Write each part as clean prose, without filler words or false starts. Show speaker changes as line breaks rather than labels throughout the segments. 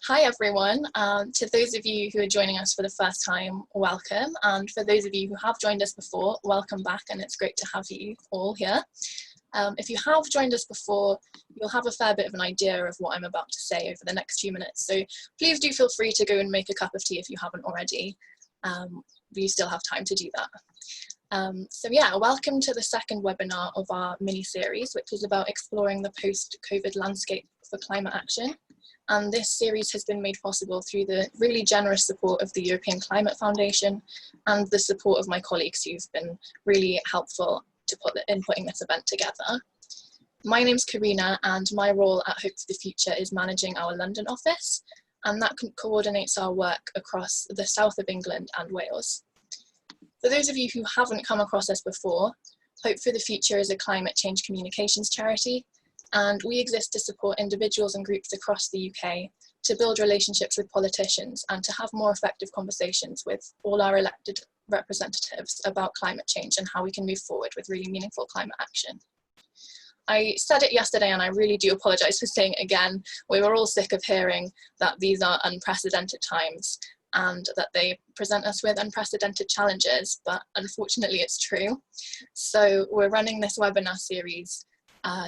Hi everyone. To those of you who are joining us for the first time, welcome. And for those of you who have joined us before, welcome back, and it's great to have you all here. If you have joined us before, you'll have a fair bit of an idea of what I'm about to say over the next few minutes. So please do feel free to go and make a cup of tea if you haven't already. We still have time to do that. So yeah, welcome to the second webinar of our mini-series, which is about exploring the post-COVID landscape for climate action. And this series has been made possible through the really generous support of the European Climate Foundation and the support of my colleagues who've been really helpful in putting this event together. My name's Karina, and my role at Hope for the Future is managing our London office, and that coordinates our work across the south of England and Wales. For those of you who haven't come across us before, Hope for the Future is a climate change communications charity, and we exist to support individuals and groups across the UK to build relationships with politicians and to have more effective conversations with all our elected representatives about climate change and how we can move forward with really meaningful climate action. I said it yesterday, and I really do apologise for saying it again. We were all sick of hearing that these are unprecedented times and that they present us with unprecedented challenges, but unfortunately it's true. So we're running this webinar series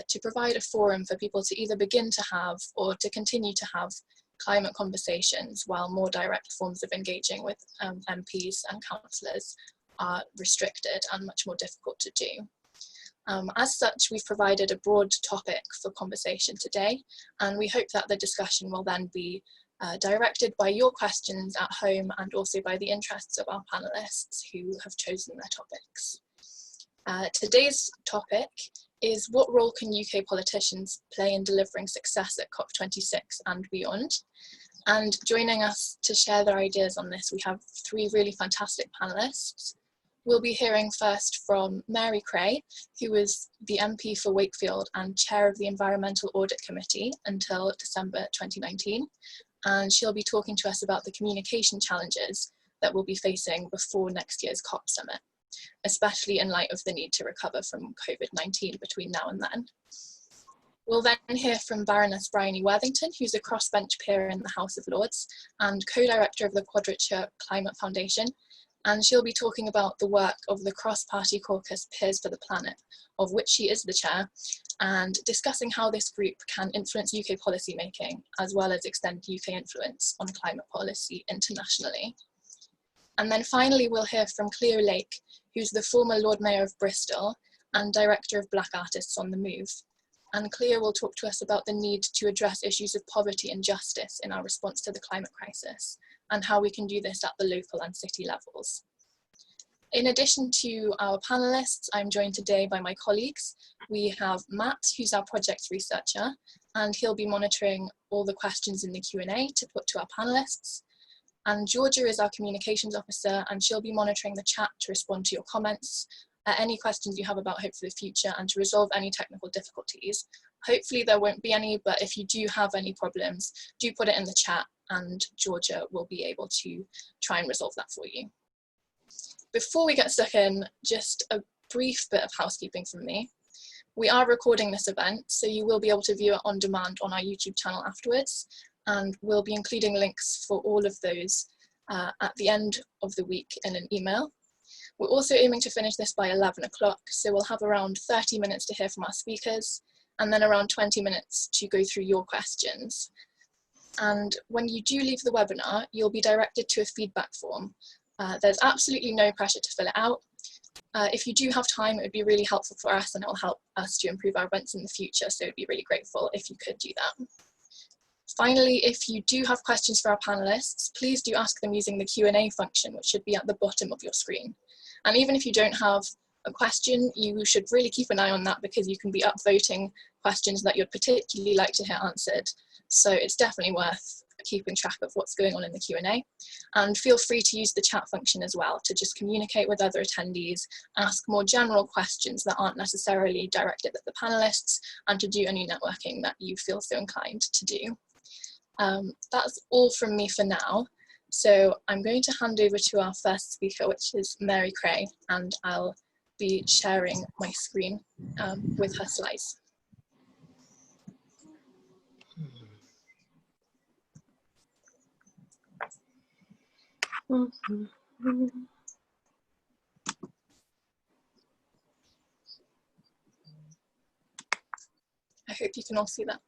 to provide a forum for people to either begin to have or to continue to have climate conversations while more direct forms of engaging with MPs and councillors are restricted and much more difficult to do. As such, we've provided a broad topic for conversation today, and we hope that the discussion will then be directed by your questions at home and also by the interests of our panellists who have chosen their topics. Today's topic is what role can UK politicians play in delivering success at COP26 and beyond? And joining us to share their ideas on this, we have three really fantastic panellists. We'll be hearing first from Mary Cray, who was the MP for Wakefield and chair of the Environmental Audit Committee until December 2019. And she'll be talking to us about the communication challenges that we'll be facing before next year's COP summit, especially in light of the need to recover from COVID-19 between now and then. We'll then hear from Baroness Bryony Worthington, who's a crossbench peer in the House of Lords and co-director of the Quadrature Climate Foundation, and she'll be talking about the work of the cross-party caucus Peers for the Planet, of which she is the chair, and discussing how this group can influence UK policymaking, as well as extend UK influence on climate policy internationally. And then finally, we'll hear from Cleo Lake, who's the former Lord Mayor of Bristol and Director of Black Artists on the Move. And Cleo will talk to us about the need to address issues of poverty and justice in our response to the climate crisis, and how we can do this at the local and city levels. In addition to our panellists, I'm joined today by my colleagues. We have Matt, who's our project researcher, and he'll be monitoring all the questions in the Q&A to put to our panellists. And Georgia is our communications officer, and she'll be monitoring the chat to respond to your comments, any questions you have about Hope for the Future, and to resolve any technical difficulties. Hopefully there won't be any, but if you do have any problems, do put it in the chat and Georgia will be able to try and resolve that for you. Before we get stuck in, just a brief bit of housekeeping from me. We are recording this event, so you will be able to view it on demand on our YouTube channel afterwards, and we'll be including links for all of those at the end of the week in an email. We're also aiming to finish this by 11 o'clock, so we'll have around 30 minutes to hear from our speakers, and then around 20 minutes to go through your questions. And when you do leave the webinar, you'll be directed to a feedback form. There's absolutely no pressure to fill it out. If you do have time, it would be really helpful for us, and it will help us to improve our events in the future, so it'd be really grateful if you could do that. Finally, if you do have questions for our panellists, please do ask them using the Q&A function, which should be at the bottom of your screen. And even if you don't have a question, you should really keep an eye on that, because you can be upvoting questions that you'd particularly like to hear answered. So it's definitely worth keeping track of what's going on in the Q&A. And feel free to use the chat function as well to just communicate with other attendees, ask more general questions that aren't necessarily directed at the panellists, and to do any networking that you feel so inclined to do. That's all from me for now. So I'm going to hand over to our first speaker, which is Mary Cray, and I'll be sharing my screen with her slides. I hope you can all see that.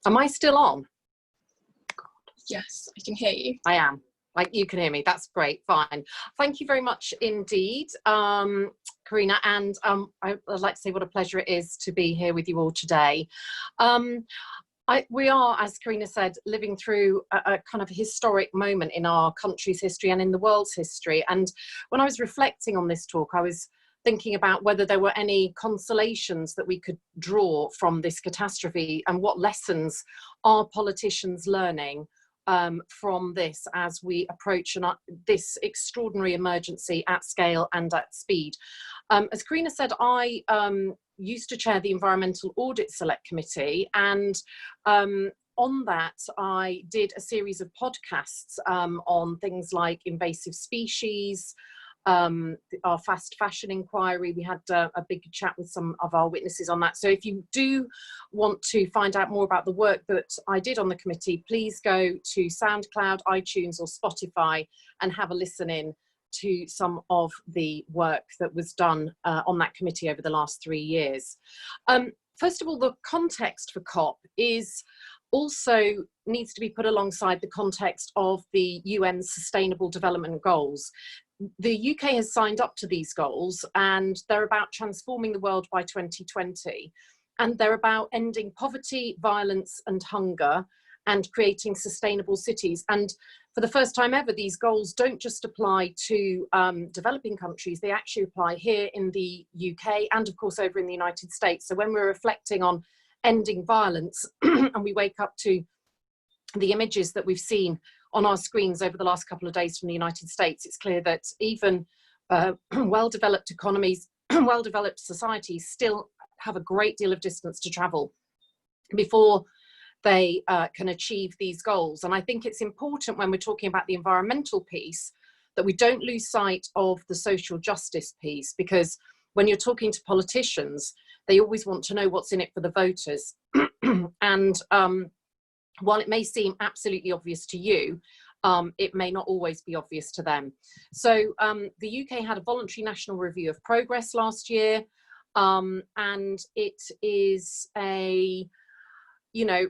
Am I still on?
Yes, I can hear you.
I am. Like, you can hear me. That's great. Fine. Thank you very much indeed, Karina. And I'd like to say what a pleasure it is to be here with you all today. We are, as Karina said, living through a kind of historic moment in our country's history and in the world's history. And when I was reflecting on this talk, I was thinking about whether there were any consolations that we could draw from this catastrophe, and what lessons are politicians learning from this as we approach this extraordinary emergency at scale and at speed. As Karina said, I used to chair the Environmental Audit Select Committee, and on that I did a series of podcasts on things like invasive species, our fast fashion inquiry. We had a big chat with some of our witnesses on that. So if you do want to find out more about the work that I did on the committee, please go to SoundCloud, iTunes or Spotify and have a listen in to some of the work that was done on that committee over the last 3 years. First of all, the context for COP also needs to be put alongside the context of the UN's Sustainable Development Goals. The UK has signed up to these goals, and they're about transforming the world by 2020. And they're about ending poverty, violence and hunger, and creating sustainable cities. And for the first time ever, these goals don't just apply to developing countries, they actually apply here in the UK and of course over in the United States. So when we're reflecting on ending violence and we wake up to the images that we've seen on our screens over the last couple of days from the United States, it's clear that even well-developed economies, well-developed societies still have a great deal of distance to travel before they can achieve these goals. And I think it's important when we're talking about the environmental piece that we don't lose sight of the social justice piece, because when you're talking to politicians, they always want to know what's in it for the voters. And while it may seem absolutely obvious to you, it may not always be obvious to them. So the UK had a voluntary national review of progress last year, and it is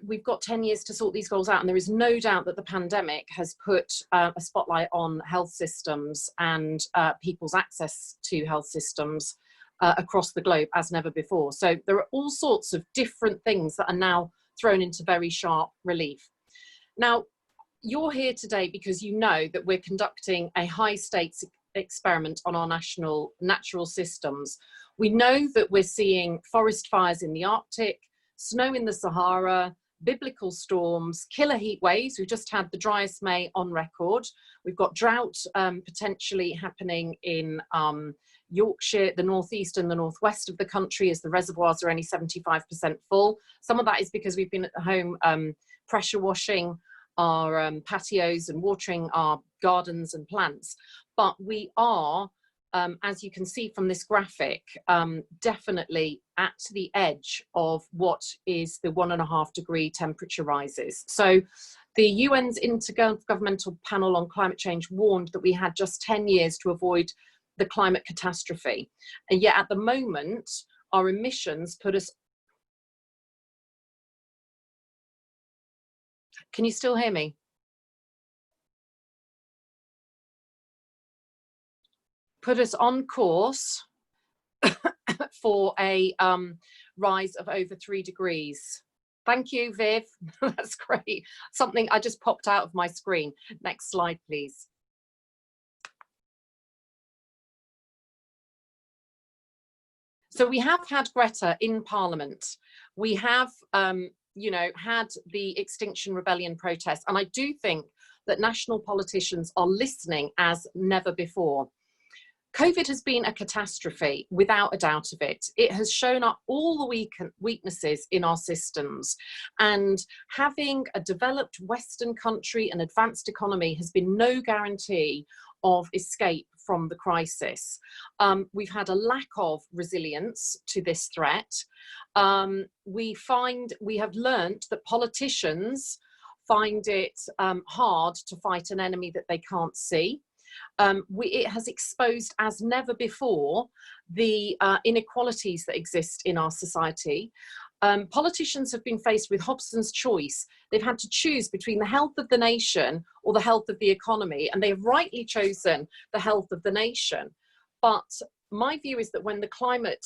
we've got 10 years to sort these goals out, and there is no doubt that the pandemic has put a spotlight on health systems and people's access to health systems across the globe as never before. So there are all sorts of different things that are now thrown into very sharp relief. Now, you're here today because you know that we're conducting a high stakes experiment on our natural systems. We know that we're seeing forest fires in the Arctic, snow in the Sahara, biblical storms, killer heat waves. We've just had the driest May on record. We've got drought potentially happening in Yorkshire, the northeast and the northwest of the country, as the reservoirs are only 75% full. Some of that is because we've been at home pressure washing our patios and watering our gardens and plants. But we are, as you can see from this graphic, definitely at the edge of what is the 1.5 degree temperature rises. So the UN's Intergovernmental Panel on Climate Change warned that we had just 10 years to avoid the climate catastrophe. And yet at the moment, our emissions put us... Can you still hear me? Put us on course for a rise of over 3 degrees. Thank you, Viv. That's great. Something I just popped out of my screen. Next slide, please. So we have had Greta in Parliament. We have, had the Extinction Rebellion protests. And I do think that national politicians are listening as never before. COVID has been a catastrophe, without a doubt of it. It has shown up all the weaknesses in our systems, and having a developed Western country, an advanced economy, has been no guarantee of escape from the crisis. We've had a lack of resilience to this threat. We have learnt that politicians find it hard to fight an enemy that they can't see. It has exposed as never before the inequalities that exist in our society. Politicians have been faced with Hobson's choice. They've had to choose between the health of the nation or the health of the economy, and they have rightly chosen the health of the nation. But my view is that when the climate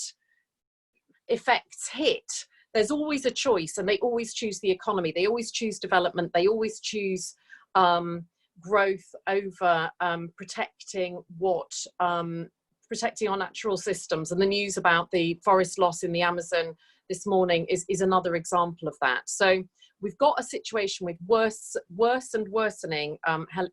effects hit, there's always a choice, and they always choose the economy. They always choose development. They always choose growth over protecting our natural systems. And the news about the forest loss in the Amazon this morning is another example of that. So we've got a situation with worse and worsening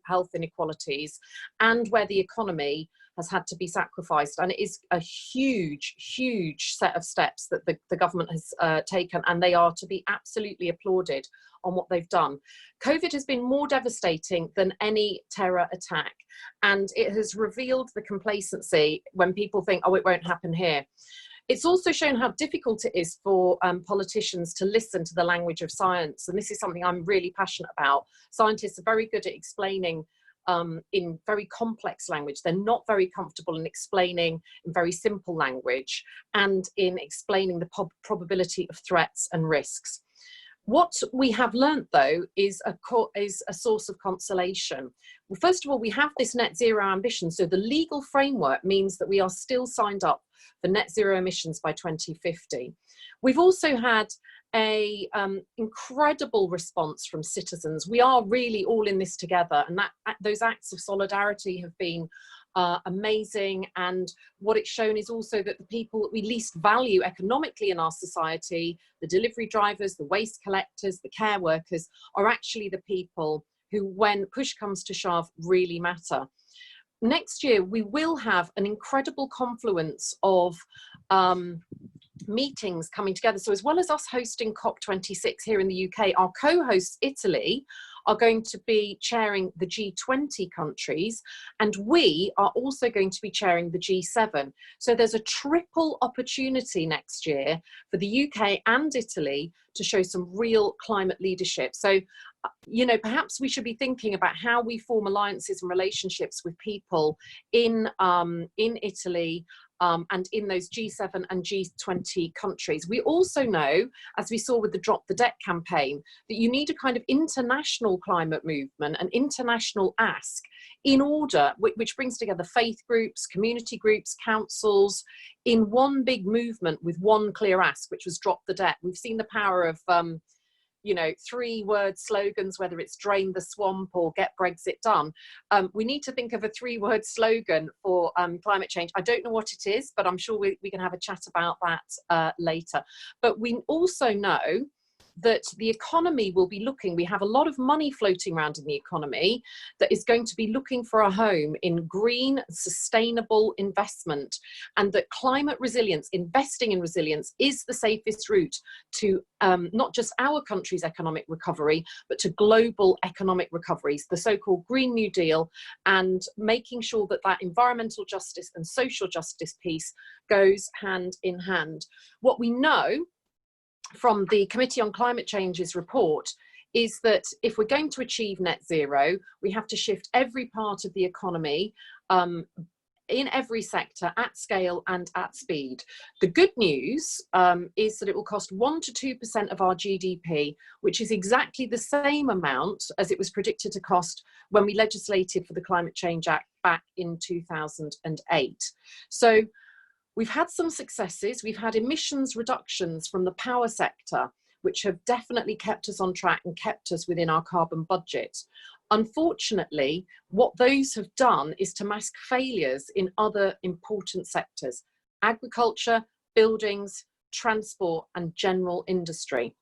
health inequalities, and where the economy has had to be sacrificed. And it is a huge, huge set of steps that the government has taken, and they are to be absolutely applauded on what they've done. COVID has been more devastating than any terror attack, and it has revealed the complacency when people think, oh, it won't happen here. It's also shown how difficult it is for politicians to listen to the language of science. And this is something I'm really passionate about. Scientists are very good at explaining in very complex language. They're not very comfortable in explaining in very simple language and in explaining the probability of threats and risks. What we have learnt, though, is a source of consolation. Well, first of all, we have this net zero ambition. So the legal framework means that we are still signed up for net zero emissions by 2050. We've also had a incredible response from citizens. We are really all in this together, and those acts of solidarity have been amazing. And what it's shown is also that the people that we least value economically in our society, the delivery drivers, the waste collectors, the care workers, are actually the people who, when push comes to shove, really matter. Next year, we will have an incredible confluence of meetings coming together. So as well as us hosting COP26 here in the UK, our co-hosts, Italy, are going to be chairing the G20 countries, and we are also going to be chairing the G7. So there's a triple opportunity next year for the UK and Italy to show some real climate leadership. So, you know, perhaps we should be thinking about how we form alliances and relationships with people in Italy, and in those G7 and G20 countries. We also know, as we saw with the Drop the Debt campaign, that you need a kind of international climate movement, an international ask, in order, which brings together faith groups, community groups, councils, in one big movement with one clear ask, which was Drop the Debt. We've seen the power of you know, 3-word slogans, whether it's drain the swamp or get Brexit done. We need to think of a 3-word slogan for climate change. I don't know what it is, but I'm sure we can have a chat about that later. But we also know that the economy will be looking, we have a lot of money floating around in the economy that is going to be looking for a home in green, sustainable investment, and that climate resilience, investing in resilience, is the safest route to not just our country's economic recovery, but to global economic recoveries, the so-called Green New Deal, and making sure that that environmental justice and social justice piece goes hand in hand. What we know from the Committee on Climate Change's report is that if we're going to achieve net zero, we have to shift every part of the economy in every sector at scale and at speed. The good news is that it will cost 1 to 2% of our GDP, which is exactly the same amount as it was predicted to cost when we legislated for the Climate Change Act back in 2008. So we've had some successes. We've had emissions reductions from the power sector, which have definitely kept us on track and kept us within our carbon budget. Unfortunately, what those have done is to mask failures in other important sectors: agriculture, buildings, transport, and general industry.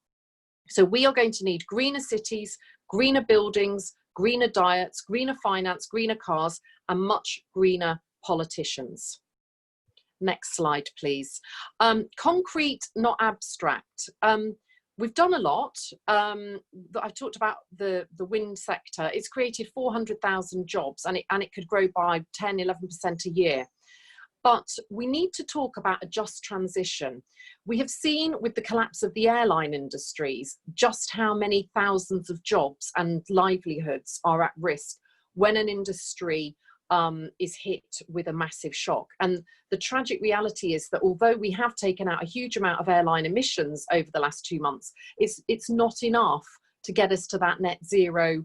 So we are going to need greener cities, greener buildings, greener diets, greener finance, greener cars, and much greener politicians. Next slide, please. Concrete, not abstract. We've done a lot. I've talked about the wind sector. It's created 400,000 jobs, and it could grow by 10, 11% a year. But we need to talk about a just transition. We have seen with the collapse of the airline industries just how many thousands of jobs and livelihoods are at risk when an industry is hit with a massive shock. And the tragic reality is that although we have taken out a huge amount of airline emissions over the last 2 months, it's not enough to get us to that net zero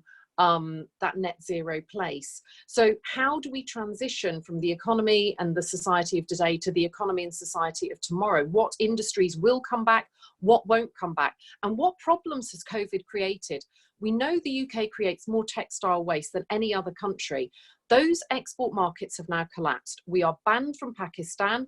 place. So how do we transition from the economy and the society of today to the economy and society of tomorrow? What industries will come back? What won't come back? And what problems has COVID created? We know the UK creates more textile waste than any other country. Those export markets have now collapsed. We are banned from Pakistan.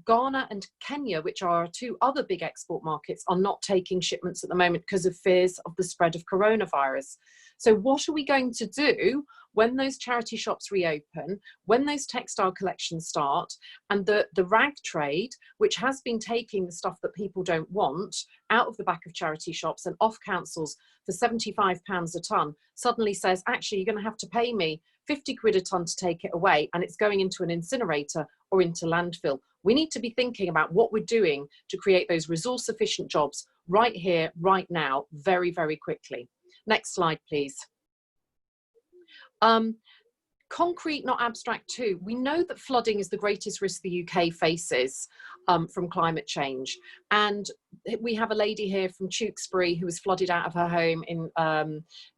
Ghana and Kenya, which are our 2 other big export markets, are not taking shipments at the moment because of fears of the spread of coronavirus. So what are we going to do when those charity shops reopen, when those textile collections start, and the rag trade, which has been taking the stuff that people don't want out of the back of charity shops and off councils for £75 a tonne, suddenly says, actually, you're going to have to pay me 50 quid a tonne to take it away, and it's going into an incinerator or into landfill. We need to be thinking about what we're doing to create those resource efficient jobs right here, right now, very, very quickly. Next slide, please. Concrete, not abstract too. We know that flooding is the greatest risk the UK faces from climate change. And we have a lady here from Tewkesbury who was flooded out of her home in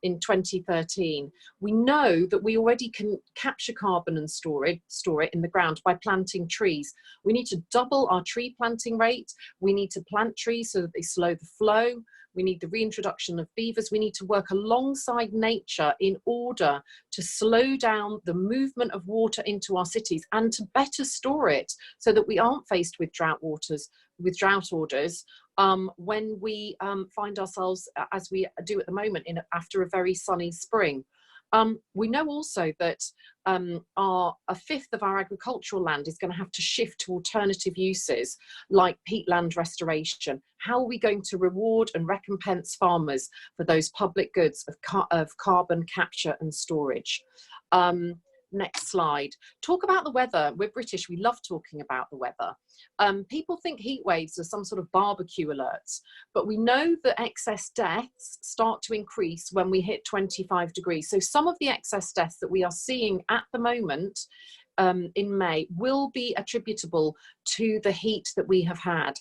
2013. We know that we already can capture carbon and store it in the ground by planting trees. We need to double our tree planting rate. We need to plant trees so that they slow the flow. We need the reintroduction of beavers. We need to work alongside nature in order to slow down the movement of water into our cities and to better store it so that we aren't faced with drought orders when we find ourselves, as we do at the moment, after a very sunny spring. We know also that a fifth of our agricultural land is going to have to shift to alternative uses like peatland restoration. How are we going to reward and recompense farmers for those public goods of carbon capture and storage? Next slide. Talk about the weather. We're British, we love talking about the weather. People think heat waves are some sort of barbecue alerts, but we know that excess deaths start to increase when we hit 25 degrees. So some of the excess deaths that we are seeing at the moment in May will be attributable to the heat that we have had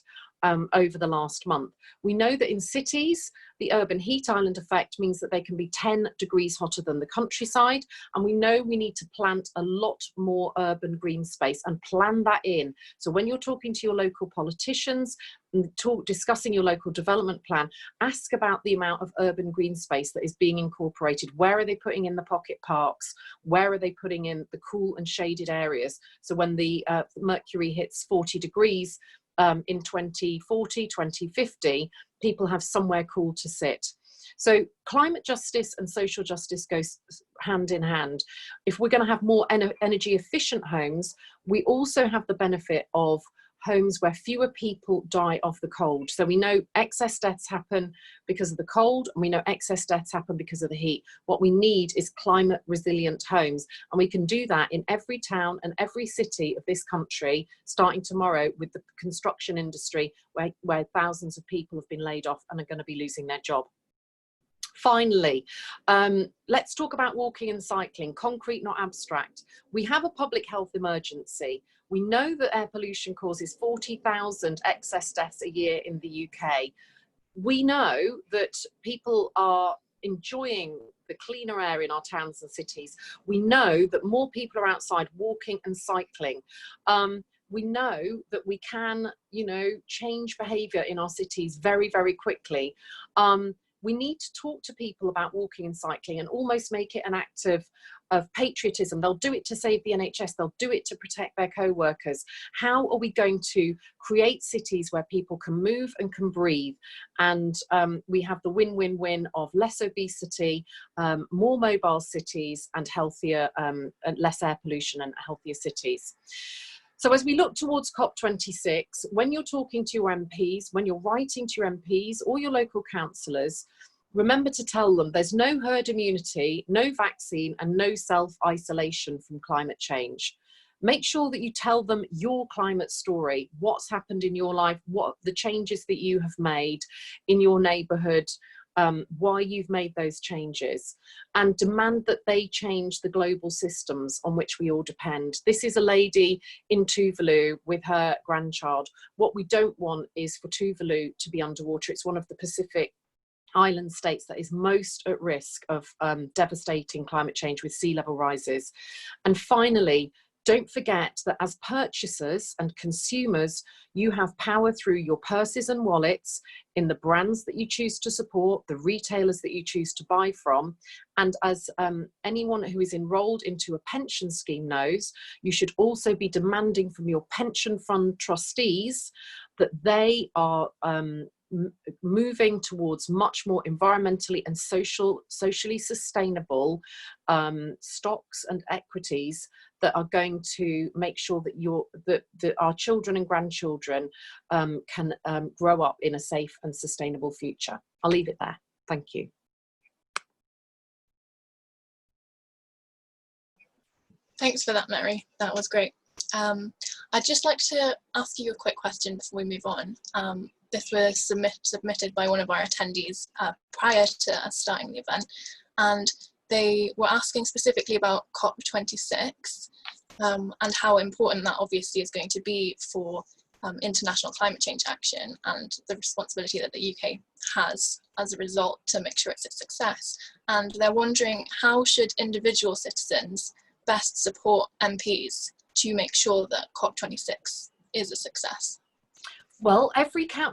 over the last month. We know that in cities, the urban heat island effect means that they can be 10 degrees hotter than the countryside. And we know we need to plant a lot more urban green space and plan that in. So when you're talking to your local politicians and discussing your local development plan, ask about the amount of urban green space that is being incorporated. Where are they putting in the pocket parks? Where are they putting in the cool and shaded areas? So when the mercury hits 40 degrees, in 2040, 2050, people have somewhere cool to sit. So climate justice and social justice goes hand in hand. If we're going to have more energy efficient homes, we also have the benefit of homes where fewer people die of the cold. So we know excess deaths happen because of the cold, and we know excess deaths happen because of the heat. What we need is climate resilient homes, and we can do that in every town and every city of this country, starting tomorrow with the construction industry, where thousands of people have been laid off and are going to be losing their job. Finally, let's talk about walking and cycling, concrete, not abstract. We have a public health emergency. We know that air pollution causes 40,000 excess deaths a year in the UK. We know that people are enjoying the cleaner air in our towns and cities. We know that more people are outside walking and cycling. We know that we can, change behaviour in our cities very, very quickly. We need to talk to people about walking and cycling and almost make it an act of patriotism. They'll do it to save the NHS. They'll do it to protect their co-workers. How are we going to create cities where people can move and can breathe? And we have the win-win-win of less obesity, more mobile cities, and healthier, and less air pollution and healthier cities. So as we look towards COP26, when you're talking to your MPs, when you're writing to your MPs or your local councillors, remember to tell them there's no herd immunity, no vaccine, and no self-isolation from climate change. Make sure that you tell them your climate story, what's happened in your life, what the changes that you have made in your neighbourhood, why you've made those changes, and demand that they change the global systems on which we all depend. This is a lady in Tuvalu with her grandchild. What we don't want is for Tuvalu to be underwater. It's one of the Pacific island states that is most at risk of devastating climate change with sea level rises. And finally, don't forget that as purchasers and consumers, you have power through your purses and wallets in the brands that you choose to support, the retailers that you choose to buy from. And as anyone who is enrolled into a pension scheme knows, you should also be demanding from your pension fund trustees that they are moving towards much more environmentally and socially sustainable stocks and equities that are going to make sure that our children and grandchildren can grow up in a safe and sustainable future. I'll leave it there. Thank you.
Thanks for that, Mary. That was great. I'd just like to ask you a quick question before we move on. This was submitted by one of our attendees prior to us starting the event, and they were asking specifically about COP26 and how important that obviously is going to be for international climate change action, and the responsibility that the UK has as a result to make sure it's a success. And they're wondering, how should individual citizens best support MPs to make sure that COP26 is a success?
Well,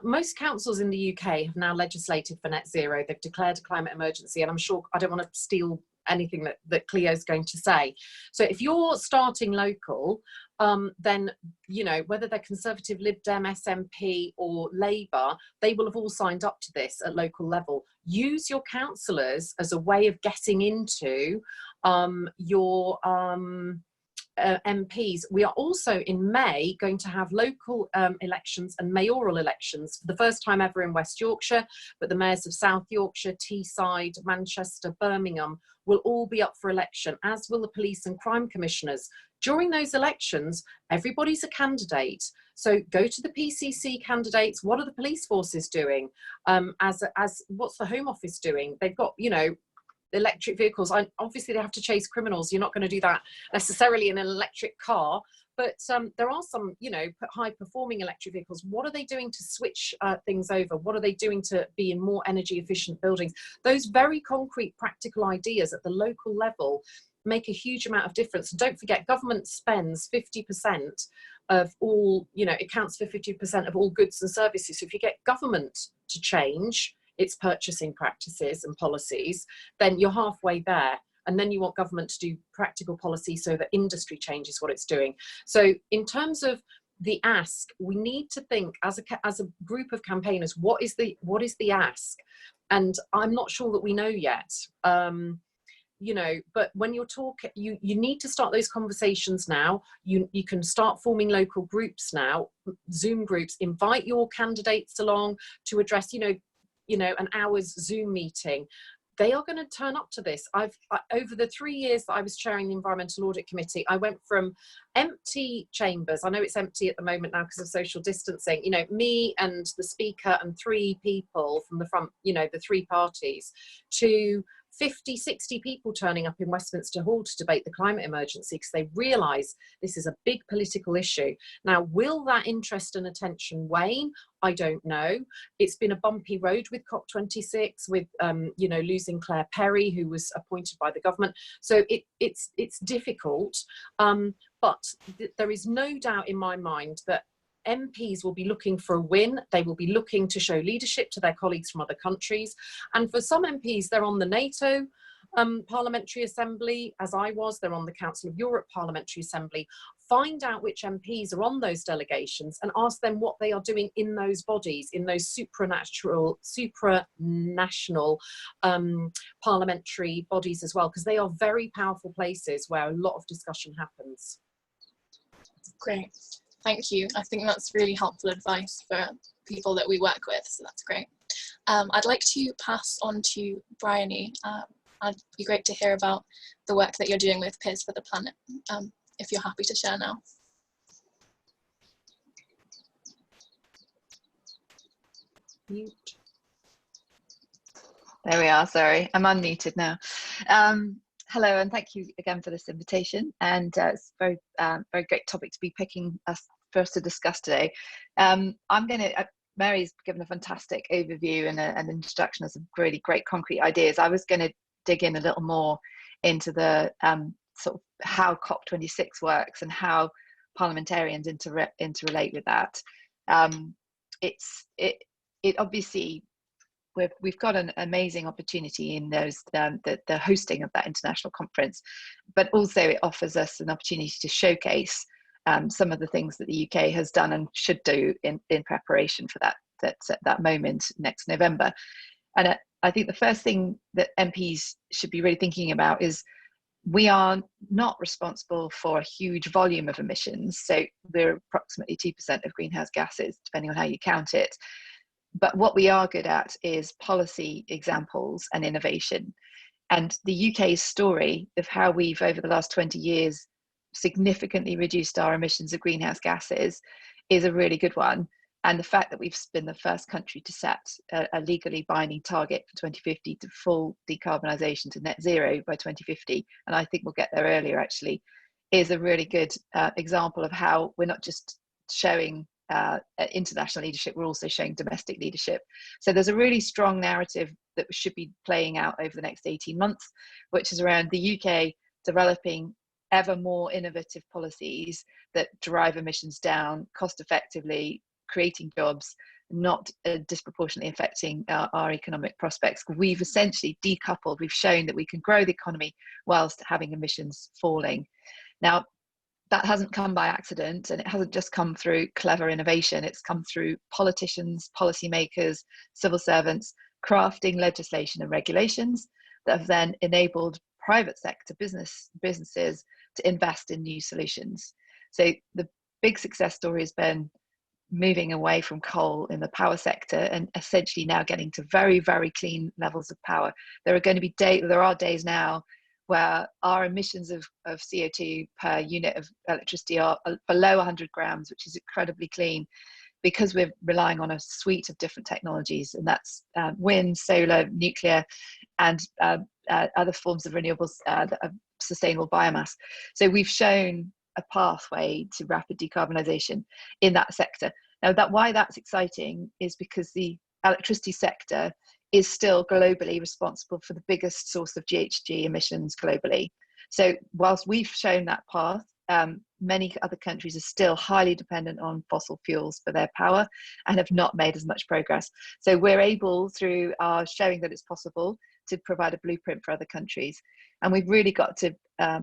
most councils in the UK have now legislated for net zero. They've declared a climate emergency, and I'm sure, I don't want to steal anything that Cleo's going to say. So if you're starting local, then, you know, whether they're Conservative, Lib Dem, SNP or Labour, they will have all signed up to this at local level. Use your councillors as a way of getting into your MPs. We are also in May going to have local elections and mayoral elections for the first time ever in West Yorkshire, but the mayors of South Yorkshire, Teesside, Manchester, Birmingham will all be up for election, as will the police and crime commissioners. During those elections, everybody's a candidate. So go to the PCC candidates. What are the police forces doing? As what's the Home Office doing? They've got, you know, electric vehicles. Obviously they have to chase criminals. You're not going to do that necessarily in an electric car, but there are some, you know, high performing electric vehicles. What are they doing to switch things over? What are they doing to be in more energy efficient buildings? Those very concrete practical ideas at the local level make a huge amount of difference. And don't forget, government spends 50% of all, you know, it counts for 50% of all goods and services. So if you get government to change its purchasing practices and policies, then you're halfway there. And then you want government to do practical policy so that industry changes what it's doing. So in terms of the ask, we need to think as a group of campaigners, what is the ask? And I'm not sure that we know yet. You know, but when you're talking, you need to start those conversations now. You can start forming local groups now, Zoom groups. Invite your candidates along to address, you know, an hour's Zoom meeting. They are going to turn up to this. Over the 3 years that I was chairing the Environmental Audit Committee, I went from empty chambers. I know it's empty at the moment now because of social distancing. You know, me and the speaker and 3 people from the front, you know, the 3 parties, to 50, 60 people turning up in Westminster Hall to debate the climate emergency because they realise this is a big political issue. Now, will that interest and attention wane? I don't know. It's been a bumpy road with COP26, with you know, losing Claire Perry, who was appointed by the government. So it's difficult, but there is no doubt in my mind that MPs will be looking for a win. They will be looking to show leadership to their colleagues from other countries. And for some MPs, they're on the NATO Parliamentary Assembly, as I was. They're on the Council of Europe Parliamentary Assembly. Find out which MPs are on those delegations and ask them what they are doing in those bodies, in those supranational parliamentary bodies as well, because they are very powerful places where a lot of discussion happens.
Great. Thank you. I think that's really helpful advice for people that we work with, so that's great. I'd like to pass on to Bryony. It'd be great to hear about the work that you're doing with Peers for the Planet. if you're happy to share now.
Mute. There we are, sorry, I'm unmuted now. Hello, and thank you again for this invitation. And it's a very great topic to be picking us for us to discuss today. Mary's given a fantastic overview and an introduction of some really great concrete ideas. I was going to dig in a little more into the sort of how COP26 works and how parliamentarians interrelate with that. It obviously, we've got an amazing opportunity in those the hosting of that international conference, but also it offers us an opportunity to showcase some of the things that the UK has done and should do in preparation for that moment next November. And I think the first thing that MPs should be really thinking about is we are not responsible for a huge volume of emissions. So we're approximately 2% of greenhouse gases, depending on how you count it. But what we are good at is policy examples and innovation. And the UK's story of how we've, over the last 20 years, significantly reduced our emissions of greenhouse gases is a really good one. And the fact that we've been the first country to set a legally binding target for 2050 to full decarbonisation to net zero by 2050, and I think we'll get there earlier actually, is a really good example of how we're not just showing international leadership, we're also showing domestic leadership. So there's a really strong narrative that should be playing out over the next 18 months, which is around the UK developing ever more innovative policies that drive emissions down cost effectively, creating jobs, not disproportionately affecting our economic prospects. We've essentially decoupled, we've shown that we can grow the economy whilst having emissions falling. Now, that hasn't come by accident, and it hasn't just come through clever innovation. It's come through politicians, policymakers, civil servants crafting legislation and regulations that have then enabled private sector businesses to invest in new solutions. So the big success story has been moving away from coal in the power sector and essentially now getting to very, very clean levels of power. There are days now where our emissions of CO2 per unit of electricity are below 100 grams, which is incredibly clean, because we're relying on a suite of different technologies, and that's wind, solar, nuclear, and other forms of renewables, sustainable biomass. So we've shown a pathway to rapid decarbonisation in that sector. Now, why that's exciting is because the electricity sector is still globally responsible for the biggest source of GHG emissions globally. So whilst we've shown that path, many other countries are still highly dependent on fossil fuels for their power and have not made as much progress. So we're able, through our showing that it's possible, to provide a blueprint for other countries. And we've really got to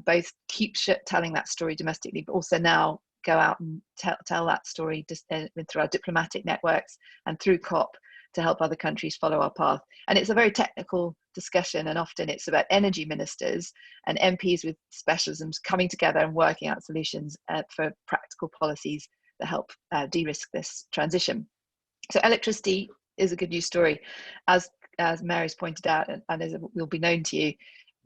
both keep telling that story domestically, but also now go out and tell that story through our diplomatic networks and through COP to help other countries follow our path. And it's a very technical discussion, and often it's about energy ministers and MPs with specialisms coming together and working out solutions for practical policies that help de-risk this transition. So electricity is a good news story. As Mary's pointed out, and as will be known to you,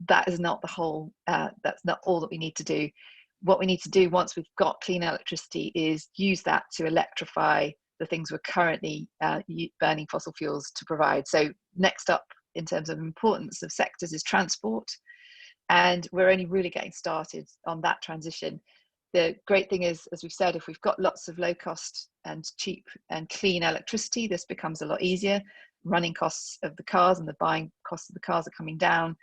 that is not the whole, that's not all that we need to do. What we need to do once we've got clean electricity is use that to electrify the things we're currently burning fossil fuels to provide. So next up in terms of importance of sectors is transport. And we're only really getting started on that transition. The great thing is, as we've said, if we've got lots of low cost and cheap and clean electricity, this becomes a lot easier. Running costs of the cars and the buying costs of the cars are coming down.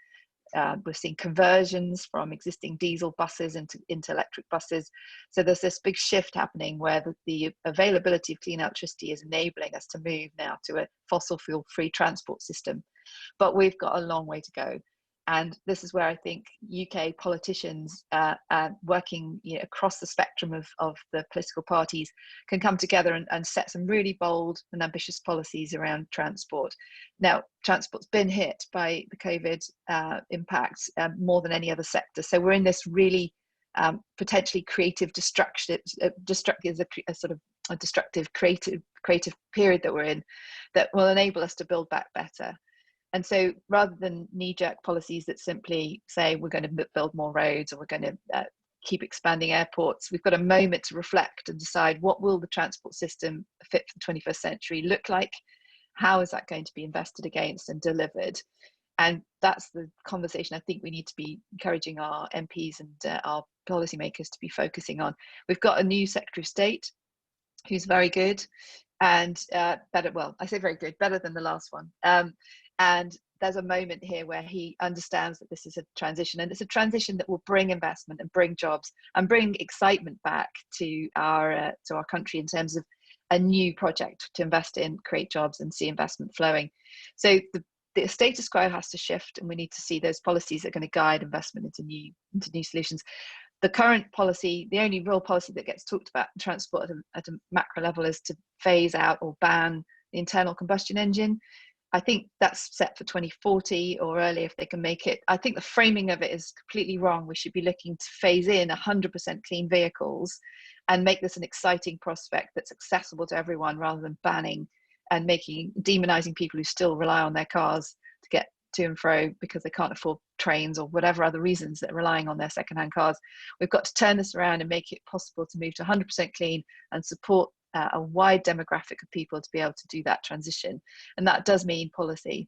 We're seeing conversions from existing diesel buses into electric buses. So there's this big shift happening where the availability of clean electricity is enabling us to move now to a fossil fuel free transport system. But we've got a long way to go. And this is where I think UK politicians working across the spectrum of the political parties can come together and set some really bold and ambitious policies around transport. Now, transport's been hit by the COVID impact more than any other sector. So we're in this really potentially creative, destructive creative period that we're in that will enable us to build back better. And so rather than knee-jerk policies that simply say we're going to build more roads or we're going to keep expanding airports. We've got a moment to reflect and decide, what will the transport system fit for the 21st century look like? How is that going to be invested against and delivered? And that's the conversation I think we need to be encouraging our MPs and our policymakers to be focusing on. We've got a new Secretary of State who's very good and better, well, I say very good, better than the last one. And there's a moment here where he understands that this is a transition, and it's a transition that will bring investment and bring jobs and bring excitement back to our country in terms of a new project to invest in, create jobs and see investment flowing. So the status quo has to shift, and we need to see those policies that are going to guide investment into new solutions. The current policy, the only real policy that gets talked about in transport at a macro level, is to phase out or ban the internal combustion engine. I think that's set for 2040 or earlier if they can make it. I think the framing of it is completely wrong. We should be looking to phase in 100% clean vehicles and make this an exciting prospect that's accessible to everyone, rather than banning and demonizing people who still rely on their cars to get to and fro because they can't afford trains or whatever other reasons that are relying on their secondhand cars. We've got to turn this around and make it possible to move to 100% clean and support a wide demographic of people to be able to do that transition. And that does mean policy.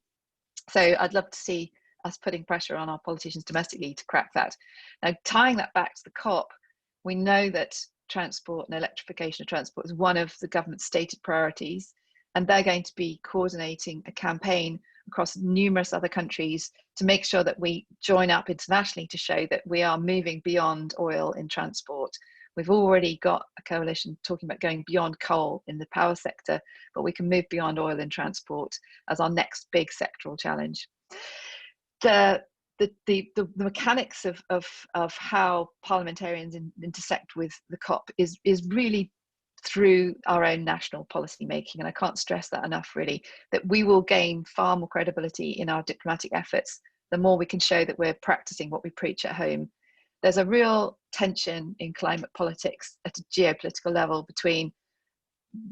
So I'd love to see us putting pressure on our politicians domestically to crack that. Now, tying that back to the COP, we know that transport and electrification of transport is one of the government's stated priorities, and they're going to be coordinating a campaign across numerous other countries to make sure that we join up internationally to show that we are moving beyond oil in transport. We've already got a coalition talking about going beyond coal in the power sector, but we can move beyond oil in transport as our next big sectoral challenge. The mechanics of how parliamentarians intersect with the COP is really through our own national policy making, and I can't stress that enough, really, that we will gain far more credibility in our diplomatic efforts the more we can show that we're practicing what we preach at home. There's a real tension in climate politics at a geopolitical level between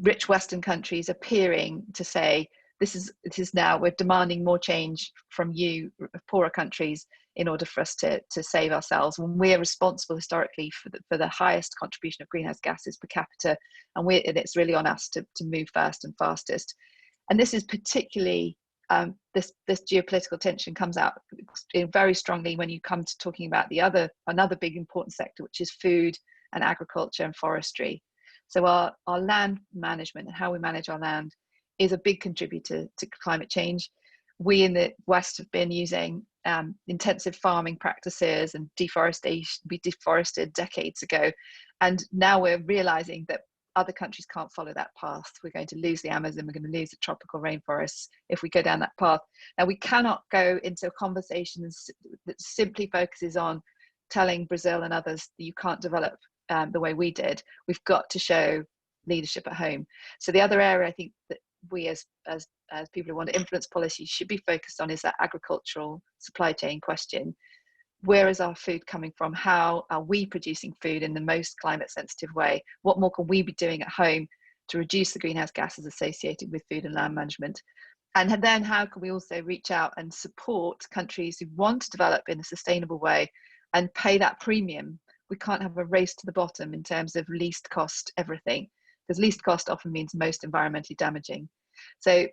rich Western countries appearing to say, this is now, we're demanding more change from you, poorer countries, in order for us to save ourselves, when we're responsible historically for the highest contribution of greenhouse gases per capita, and it's really on us to move first and fastest. And this is particularly, this geopolitical tension comes out very strongly when you come to talking about another big important sector, which is food and agriculture and forestry. So our land management and how we manage our land is a big contributor to climate change. We in the West have been using intensive farming practices and deforestation. We deforested decades ago, and now we're realizing that other countries can't follow that path. We're going to lose the Amazon, we're going to lose the tropical rainforests if we go down that path. Now, we cannot go into a conversation that simply focuses on telling Brazil and others that you can't develop the way we did. We've got to show leadership at home. So the other area I think that we as people who want to influence policy should be focused on is that agricultural supply chain question. Where is our food coming from? How are we producing food in the most climate sensitive way? What more can we be doing at home to reduce the greenhouse gases associated with food and land management? And then how can we also reach out and support countries who want to develop in a sustainable way and pay that premium? We can't have a race to the bottom in terms of least cost everything, because least cost often means most environmentally damaging. So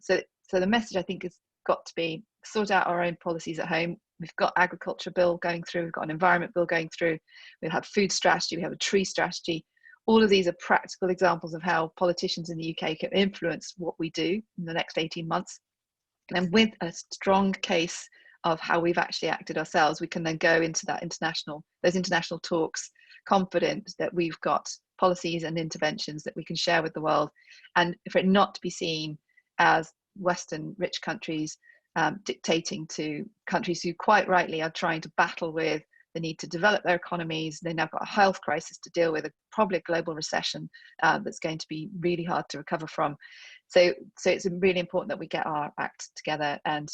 the message, I think, has got to be sort out our own policies at home. We've got agriculture bill going through, we've got an environment bill going through, we have food strategy, we have a tree strategy. All of these are practical examples of how politicians in the UK can influence what we do in the next 18 months. And with a strong case of how we've actually acted ourselves, we can then go into those international talks confident that we've got policies and interventions that we can share with the world, and for it not to be seen as Western rich countries dictating to countries who quite rightly are trying to battle with the need to develop their economies. They've now got a health crisis to deal with, probably a global recession that's going to be really hard to recover from. So it's really important that we get our act together and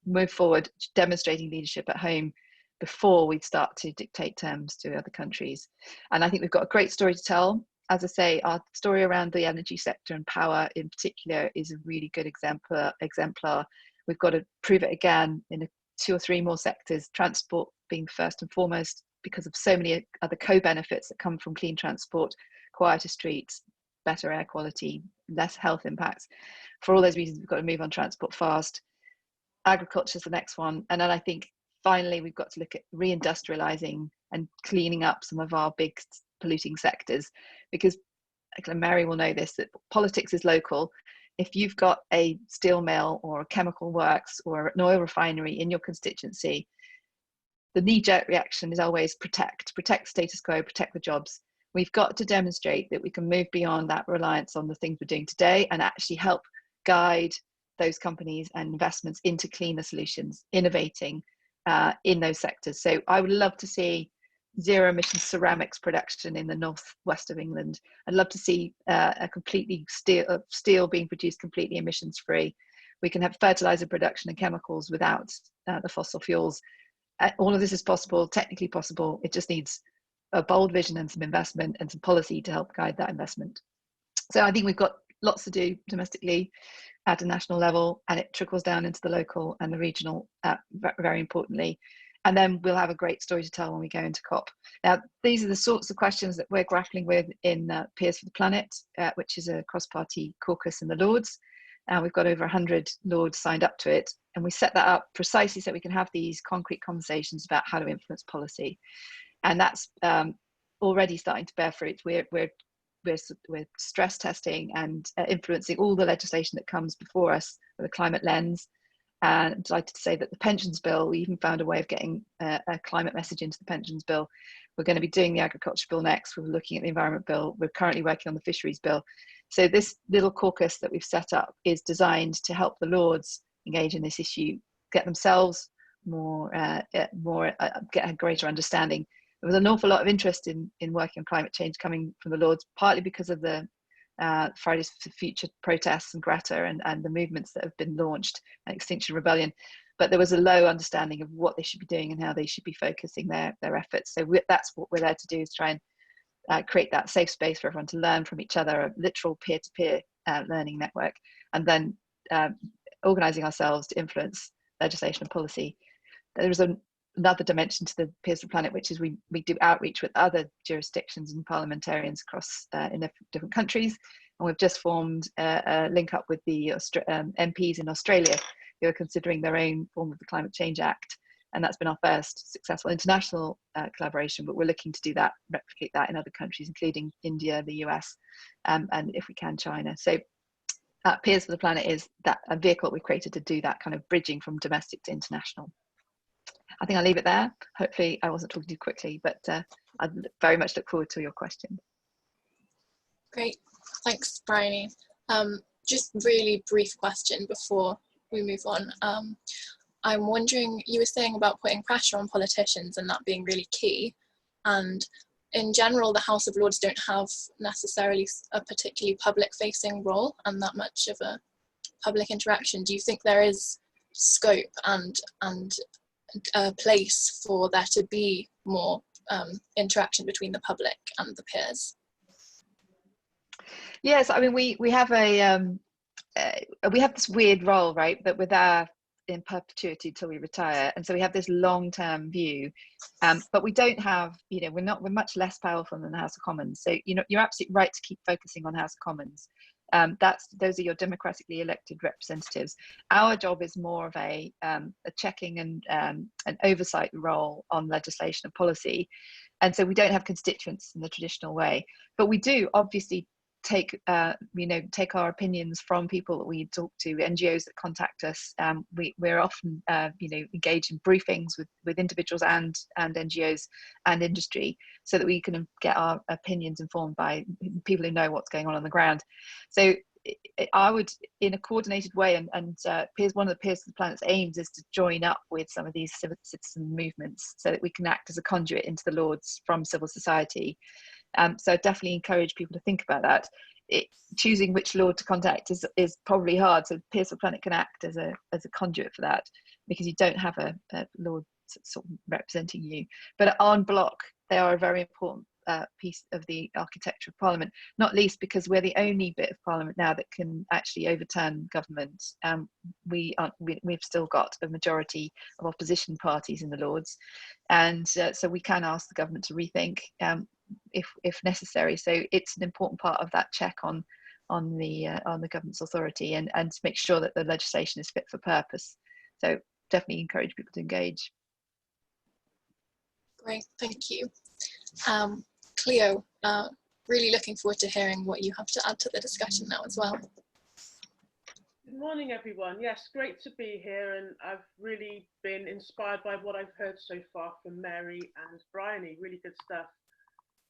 move forward, demonstrating leadership at home before we start to dictate terms to other countries. And I think we've got a great story to tell. As I say, our story around the energy sector and power in particular is a really good exemplar. We've got to prove it again in 2 or 3 more sectors, transport being first and foremost, because of so many other co-benefits that come from clean transport, quieter streets, better air quality, less health impacts. For all those reasons, we've got to move on transport fast. Agriculture is the next one. And then I think finally we've got to look at reindustrializing and cleaning up some of our big polluting sectors, because Mary will know this, that politics is local. If you've got a steel mill or a chemical works or an oil refinery in your constituency, the knee-jerk reaction is always protect status quo, protect the jobs. We've got to demonstrate that we can move beyond that reliance on the things we're doing today and actually help guide those companies and investments into cleaner solutions, innovating in those sectors. So I would love to see zero emission ceramics production in the northwest of England. I'd love to see a completely steel being produced completely emissions free. We can have fertilizer production and chemicals without the fossil fuels. All of this is possible, technically possible. It just needs a bold vision and some investment and some policy to help guide that investment. So I think we've got lots to do domestically at a national level, and it trickles down into the local and the regional very importantly. And then we'll have a great story to tell when we go into COP. Now, these are the sorts of questions that we're grappling with in Peers for the Planet, which is a cross-party caucus in the Lords. We've got over 100 Lords signed up to it. And we set that up precisely so we can have these concrete conversations about how to influence policy. And that's already starting to bear fruit. We're stress testing and influencing all the legislation that comes before us with a climate lens. And I'm delighted to say that the pensions bill, we even found a way of getting a climate message into the pensions bill. We're going to be doing the agriculture bill next. We're looking at the environment bill. We're currently working on the fisheries bill. So this little caucus that we've set up is designed to help the Lords engage in this issue, get themselves get a greater understanding. There was an awful lot of interest in working on climate change coming from the Lords, partly because of the Fridays for Future protests and Greta and the movements that have been launched, and Extinction Rebellion. But there was a low understanding of what they should be doing and how they should be focusing their efforts. So that's what we're there to do, is try and create that safe space for everyone to learn from each other, a literal peer-to-peer learning network, and then organising ourselves to influence legislation and policy. There is another dimension to the Peers for the Planet, which is we do outreach with other jurisdictions and parliamentarians across in different countries. And we've just formed a link up with the MPs in Australia who are considering their own form of the Climate Change Act. And that's been our first successful international collaboration, but we're looking to do that, replicate that in other countries, including India, the US, and if we can, China. So Peers for the Planet is that a vehicle we created to do that kind of bridging from domestic to international. I think I'll leave it there. Hopefully I wasn't talking too quickly, but I very much look forward to your questions.
Great, thanks, Bryony. Just really brief question before we move on. I'm wondering, you were saying about putting pressure on politicians and that being really key. And in general, the House of Lords don't have necessarily a particularly public-facing role and that much of a public interaction. Do you think there is scope and a place for there to be more interaction between the public and the peers?
Yes, I mean we have we have this weird role, right, that with our in perpetuity till we retire, and so we have this long-term view, but we don't have, we're much less powerful than the House of Commons. So you're absolutely right to keep focusing on House of Commons. Those are your democratically elected representatives. Our job is more of a checking and an oversight role on legislation and policy, and so we don't have constituents in the traditional way, but we do obviously take our opinions from people that we talk to, NGOs that contact us. We're often engaged in briefings with individuals and NGOs and industry, so that we can get our opinions informed by people who know what's going on the ground. So I would, in a coordinated way, and one of the Peers for the Planet's aims is to join up with some of these citizen movements so that we can act as a conduit into the Lords from civil society. So I definitely encourage people to think about that. Choosing which Lord to contact is probably hard. So Peers for the Planet can act as a conduit for that, because you don't have a Lord sort of representing you. But en bloc, they are a very important piece of the architecture of Parliament, not least because we're the only bit of Parliament now that can actually overturn government. We've still got a majority of opposition parties in the Lords, and so we can ask the government to rethink if necessary. So it's an important part of that check on the government's authority, and to make sure that the legislation is fit for purpose. So definitely encourage people to engage.
Great, thank you. Cleo, really looking forward to hearing what you have to add to the discussion now as well.
Good morning, everyone. Yes, great to be here, and I've really been inspired by what I've heard so far from Mary and Bryony. Really good stuff.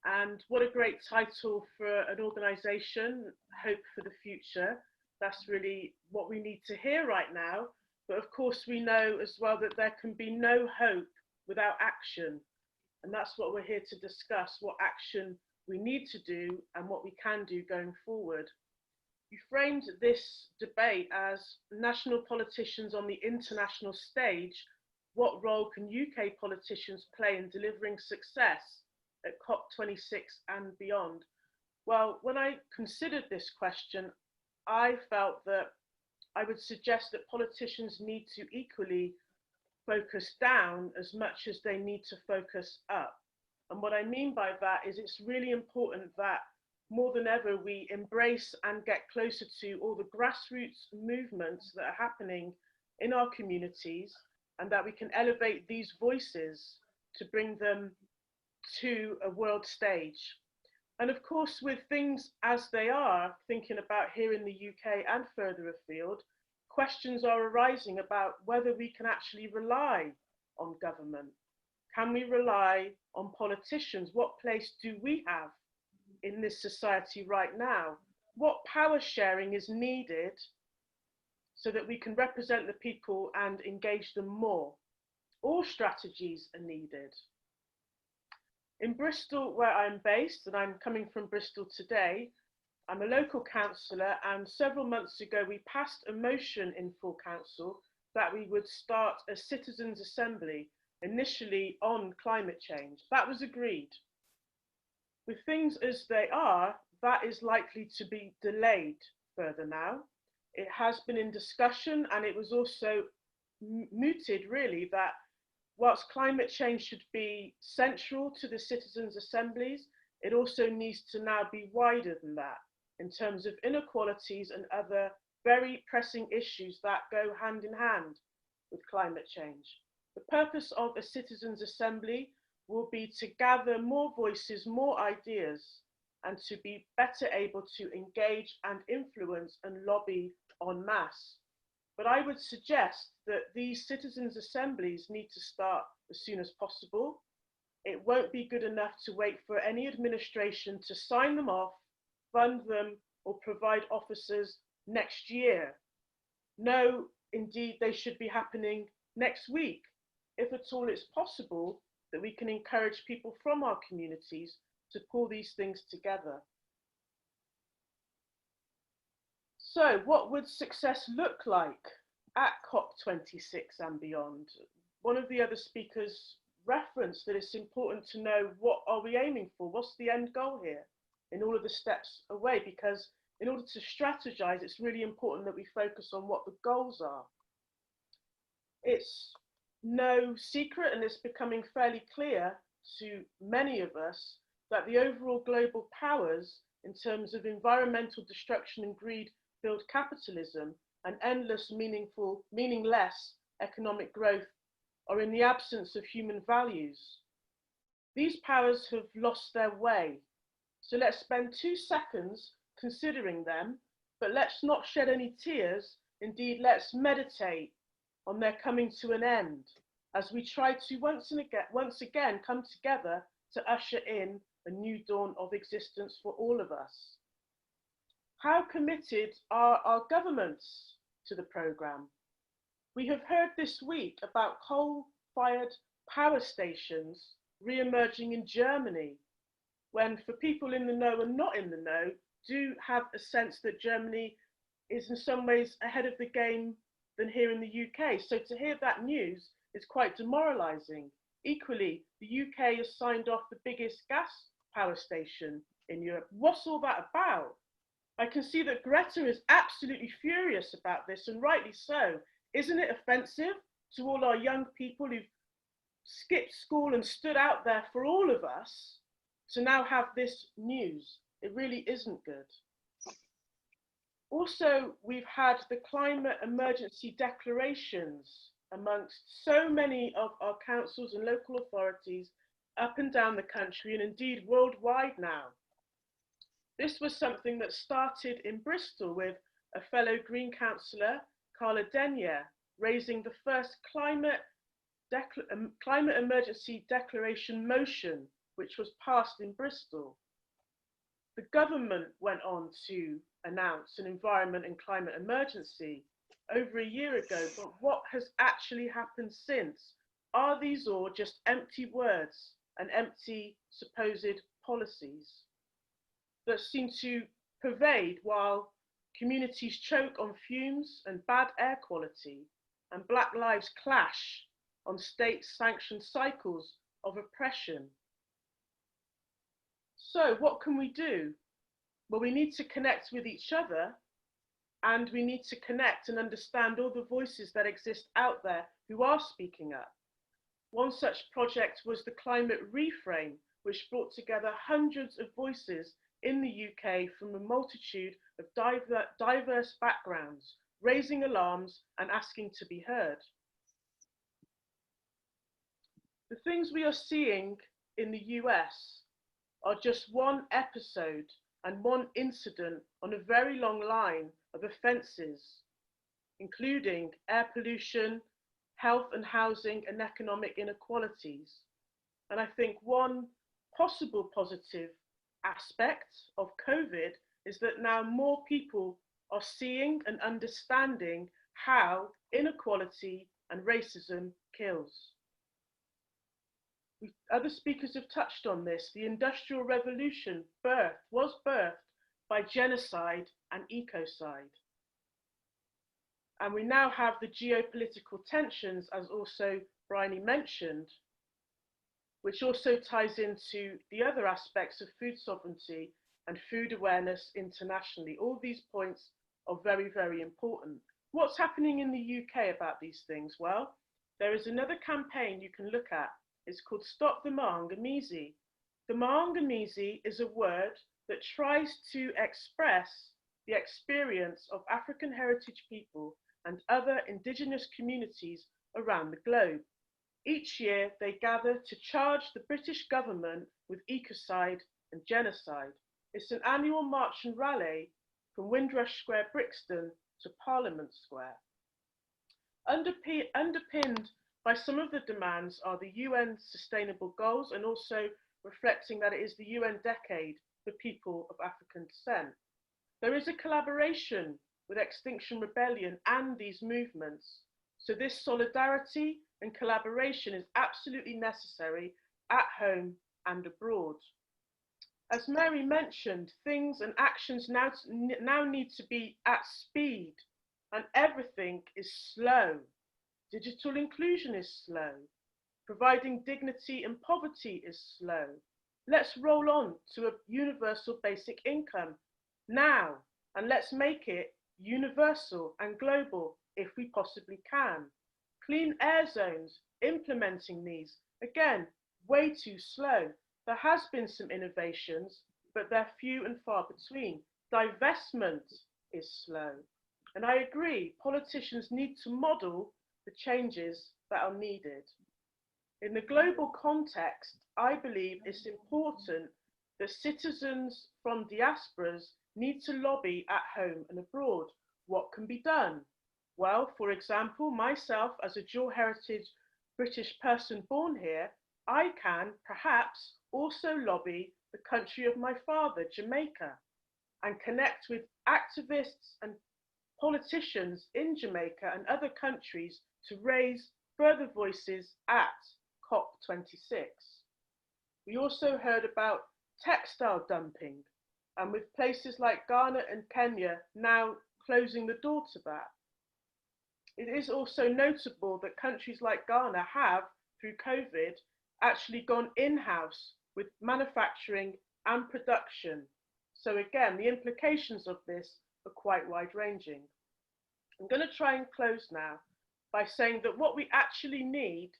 And what a great title for an organisation, Hope for the Future. That's really what we need to hear right now. But of course, we know as well that there can be no hope without action. And that's what we're here to discuss, what action we need to do and what we can do going forward. You framed this debate as national politicians on the international stage. What role can UK politicians play in delivering success at COP26 and beyond? Well, when I considered this question, I felt that I would suggest that politicians need to equally focus down as much as they need to focus up. And what I mean by that is it's really important that more than ever we embrace and get closer to all the grassroots movements that are happening in our communities, and that we can elevate these voices to bring them to a world stage. And of course, with things as they are, thinking about here in the UK and further afield, questions are arising about whether we can actually rely on government. Can we rely on politicians? What place do we have in this society right now? What power sharing is needed so that we can represent the people and engage them more? All strategies are needed. In Bristol, where I'm based, and I'm coming from Bristol today, I'm a local councillor, and several months ago we passed a motion in full council that we would start a citizens' assembly, initially on climate change. That was agreed. With things as they are, that is likely to be delayed further now. It has been in discussion, and it was also mooted really that whilst climate change should be central to the citizens' assemblies, it also needs to now be wider than that in terms of inequalities and other very pressing issues that go hand in hand with climate change. The purpose of a citizens' assembly will be to gather more voices, more ideas, and to be better able to engage and influence and lobby en masse. But I would suggest that these citizens' assemblies need to start as soon as possible. It won't be good enough to wait for any administration to sign them off, fund them, or provide officers next year. No, indeed, they should be happening next week. If at all it's possible that we can encourage people from our communities to pull these things together. So what would success look like at COP26 and beyond? One of the other speakers referenced that it's important to know, what are we aiming for? What's the end goal here in all of the steps away? Because in order to strategize, it's really important that we focus on what the goals are. It's no secret, and it's becoming fairly clear to many of us, that the overall global powers in terms of environmental destruction and greed build capitalism, and endless, meaningless economic growth are in the absence of human values. These powers have lost their way. So let's spend 2 seconds considering them, but let's not shed any tears. Indeed, let's meditate on their coming to an end as we try to once again come together to usher in a new dawn of existence for all of us. How committed are our governments to the programme? We have heard this week about coal-fired power stations re-emerging in Germany, when, for people in the know and not in the know, do have a sense that Germany is in some ways ahead of the game than here in the UK. So to hear that news is quite demoralising. Equally, the UK has signed off the biggest gas power station in Europe. What's all that about? I can see that Greta is absolutely furious about this, and rightly so. Isn't it offensive to all our young people who've skipped school and stood out there for all of us to now have this news? It really isn't good. Also, we've had the climate emergency declarations amongst so many of our councils and local authorities up and down the country, and indeed worldwide now. This was something that started in Bristol with a fellow Green councillor, Carla Denyer, raising the first climate emergency declaration motion, which was passed in Bristol. The government went on to announce an environment and climate emergency over a year ago, but what has actually happened since? Are these all just empty words and empty supposed policies that seem to pervade while communities choke on fumes and bad air quality and Black lives clash on state-sanctioned cycles of oppression? So what can we do? Well, we need to connect with each other, and we need to connect and understand all the voices that exist out there who are speaking up. One such project was the Climate Reframe, which brought together hundreds of voices in the UK from a multitude of diverse backgrounds, raising alarms and asking to be heard. The things we are seeing in the US are just one episode and one incident on a very long line of offences, including air pollution, health and housing and economic inequalities. And I think one possible positive aspect of COVID is that now more people are seeing and understanding how inequality and racism kills. Other speakers have touched on this. The Industrial Revolution was birthed by genocide and ecocide. And we now have the geopolitical tensions, as also Bryony mentioned, which also ties into the other aspects of food sovereignty and food awareness internationally. All these points are very, very important. What's happening in the UK about these things? Well, there is another campaign you can look at. It's called Stop the Maangamisi. The Maangamisi is a word that tries to express the experience of African heritage people and other indigenous communities around the globe. Each year, they gather to charge the British government with ecocide and genocide. It's an annual march and rally from Windrush Square, Brixton to Parliament Square. Underpinned by some of the demands are the UN Sustainable Goals, and also reflecting that it is the UN Decade for People of African Descent. There is a collaboration with Extinction Rebellion and these movements. So this solidarity and collaboration is absolutely necessary at home and abroad. As Mary mentioned, things and actions now need to be at speed, and everything is slow. Digital inclusion is slow. Providing dignity and poverty is slow. Let's roll on to a universal basic income now, and let's make it universal and global if we possibly can. Clean air zones, implementing these, again, way too slow. There has been some innovations, but they're few and far between. Divestment is slow. And I agree, politicians need to model the changes that are needed. In the global context, I believe it's important that citizens from diasporas need to lobby at home and abroad. What can be done? Well, for example, myself as a dual heritage British person born here, I can perhaps also lobby the country of my father, Jamaica, and connect with activists and politicians in Jamaica and other countries to raise further voices at COP26. We also heard about textile dumping, and with places like Ghana and Kenya now closing the door to that. It is also notable that countries like Ghana have, through COVID, actually gone in-house with manufacturing and production. So again, the implications of this are quite wide-ranging. I'm going to try and close now by saying that what we actually need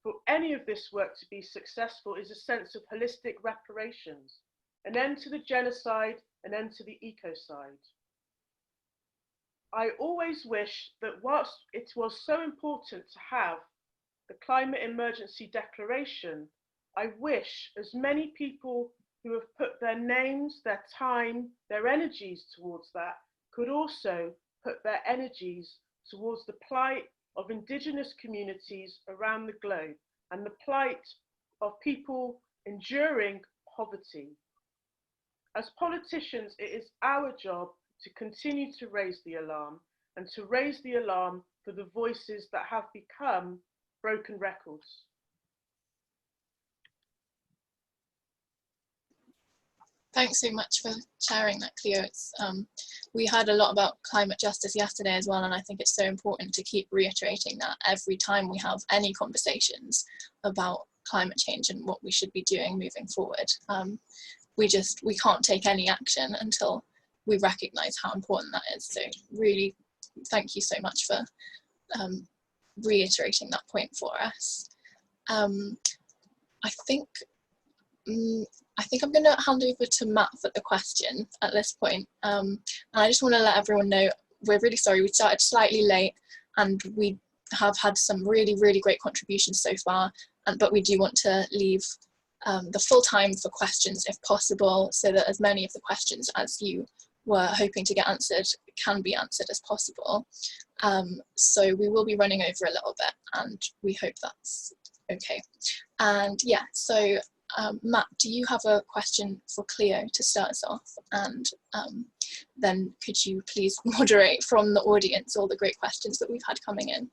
for any of this work to be successful is a sense of holistic reparations, an end to the genocide, an end to the ecocide. I always wish that whilst it was so important to have the climate emergency declaration, I wish as many people who have put their names, their time, their energies towards that could also put their energies towards the plight of Indigenous communities around the globe and the plight of people enduring poverty. As politicians, it is our job to continue to raise the alarm and to raise the alarm for the voices that have become broken records.
Thanks so much for sharing that, Cleo. We heard a lot about climate justice yesterday as well, and I think it's so important to keep reiterating that every time we have any conversations about climate change and what we should be doing moving forward. We can't take any action until we recognise how important that is. So really, thank you so much for reiterating that point for us. I think I'm going to hand over to Matt for the question at this point. And I just want to let everyone know, we're really sorry, we started slightly late and we have had some really, really great contributions so far, but we do want to leave the full time for questions if possible, so that as many of the questions as you were hoping to get answered can be answered as possible. So we will be running over a little bit and we hope that's okay. And yeah, so Matt, do you have a question for Cleo to start us off? And then could you please moderate from the audience all the great questions that we've had coming in?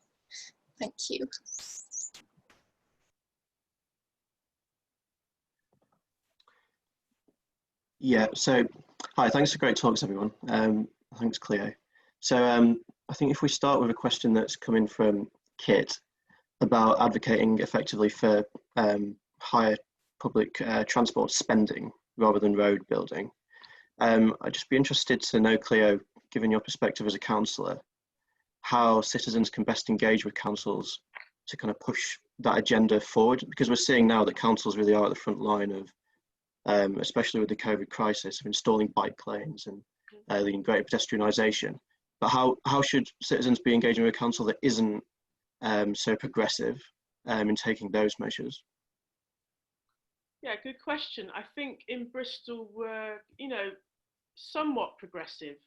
Thank you.
Yeah, so hi, thanks for great talks, everyone. Thanks, Cleo. So I think if we start with a question that's coming from Kit about advocating effectively for higher public transport spending rather than road building. I'd just be interested to know, Cleo, given your perspective as a councillor, how citizens can best engage with councils to kind of push that agenda forward, because we're seeing now that councils really are at the front line of, especially with the COVID crisis, of installing bike lanes and leading greater pedestrianisation. But how should citizens be engaging with a council that isn't so progressive in taking those measures?
Yeah, good question. I think in Bristol we're, somewhat progressive,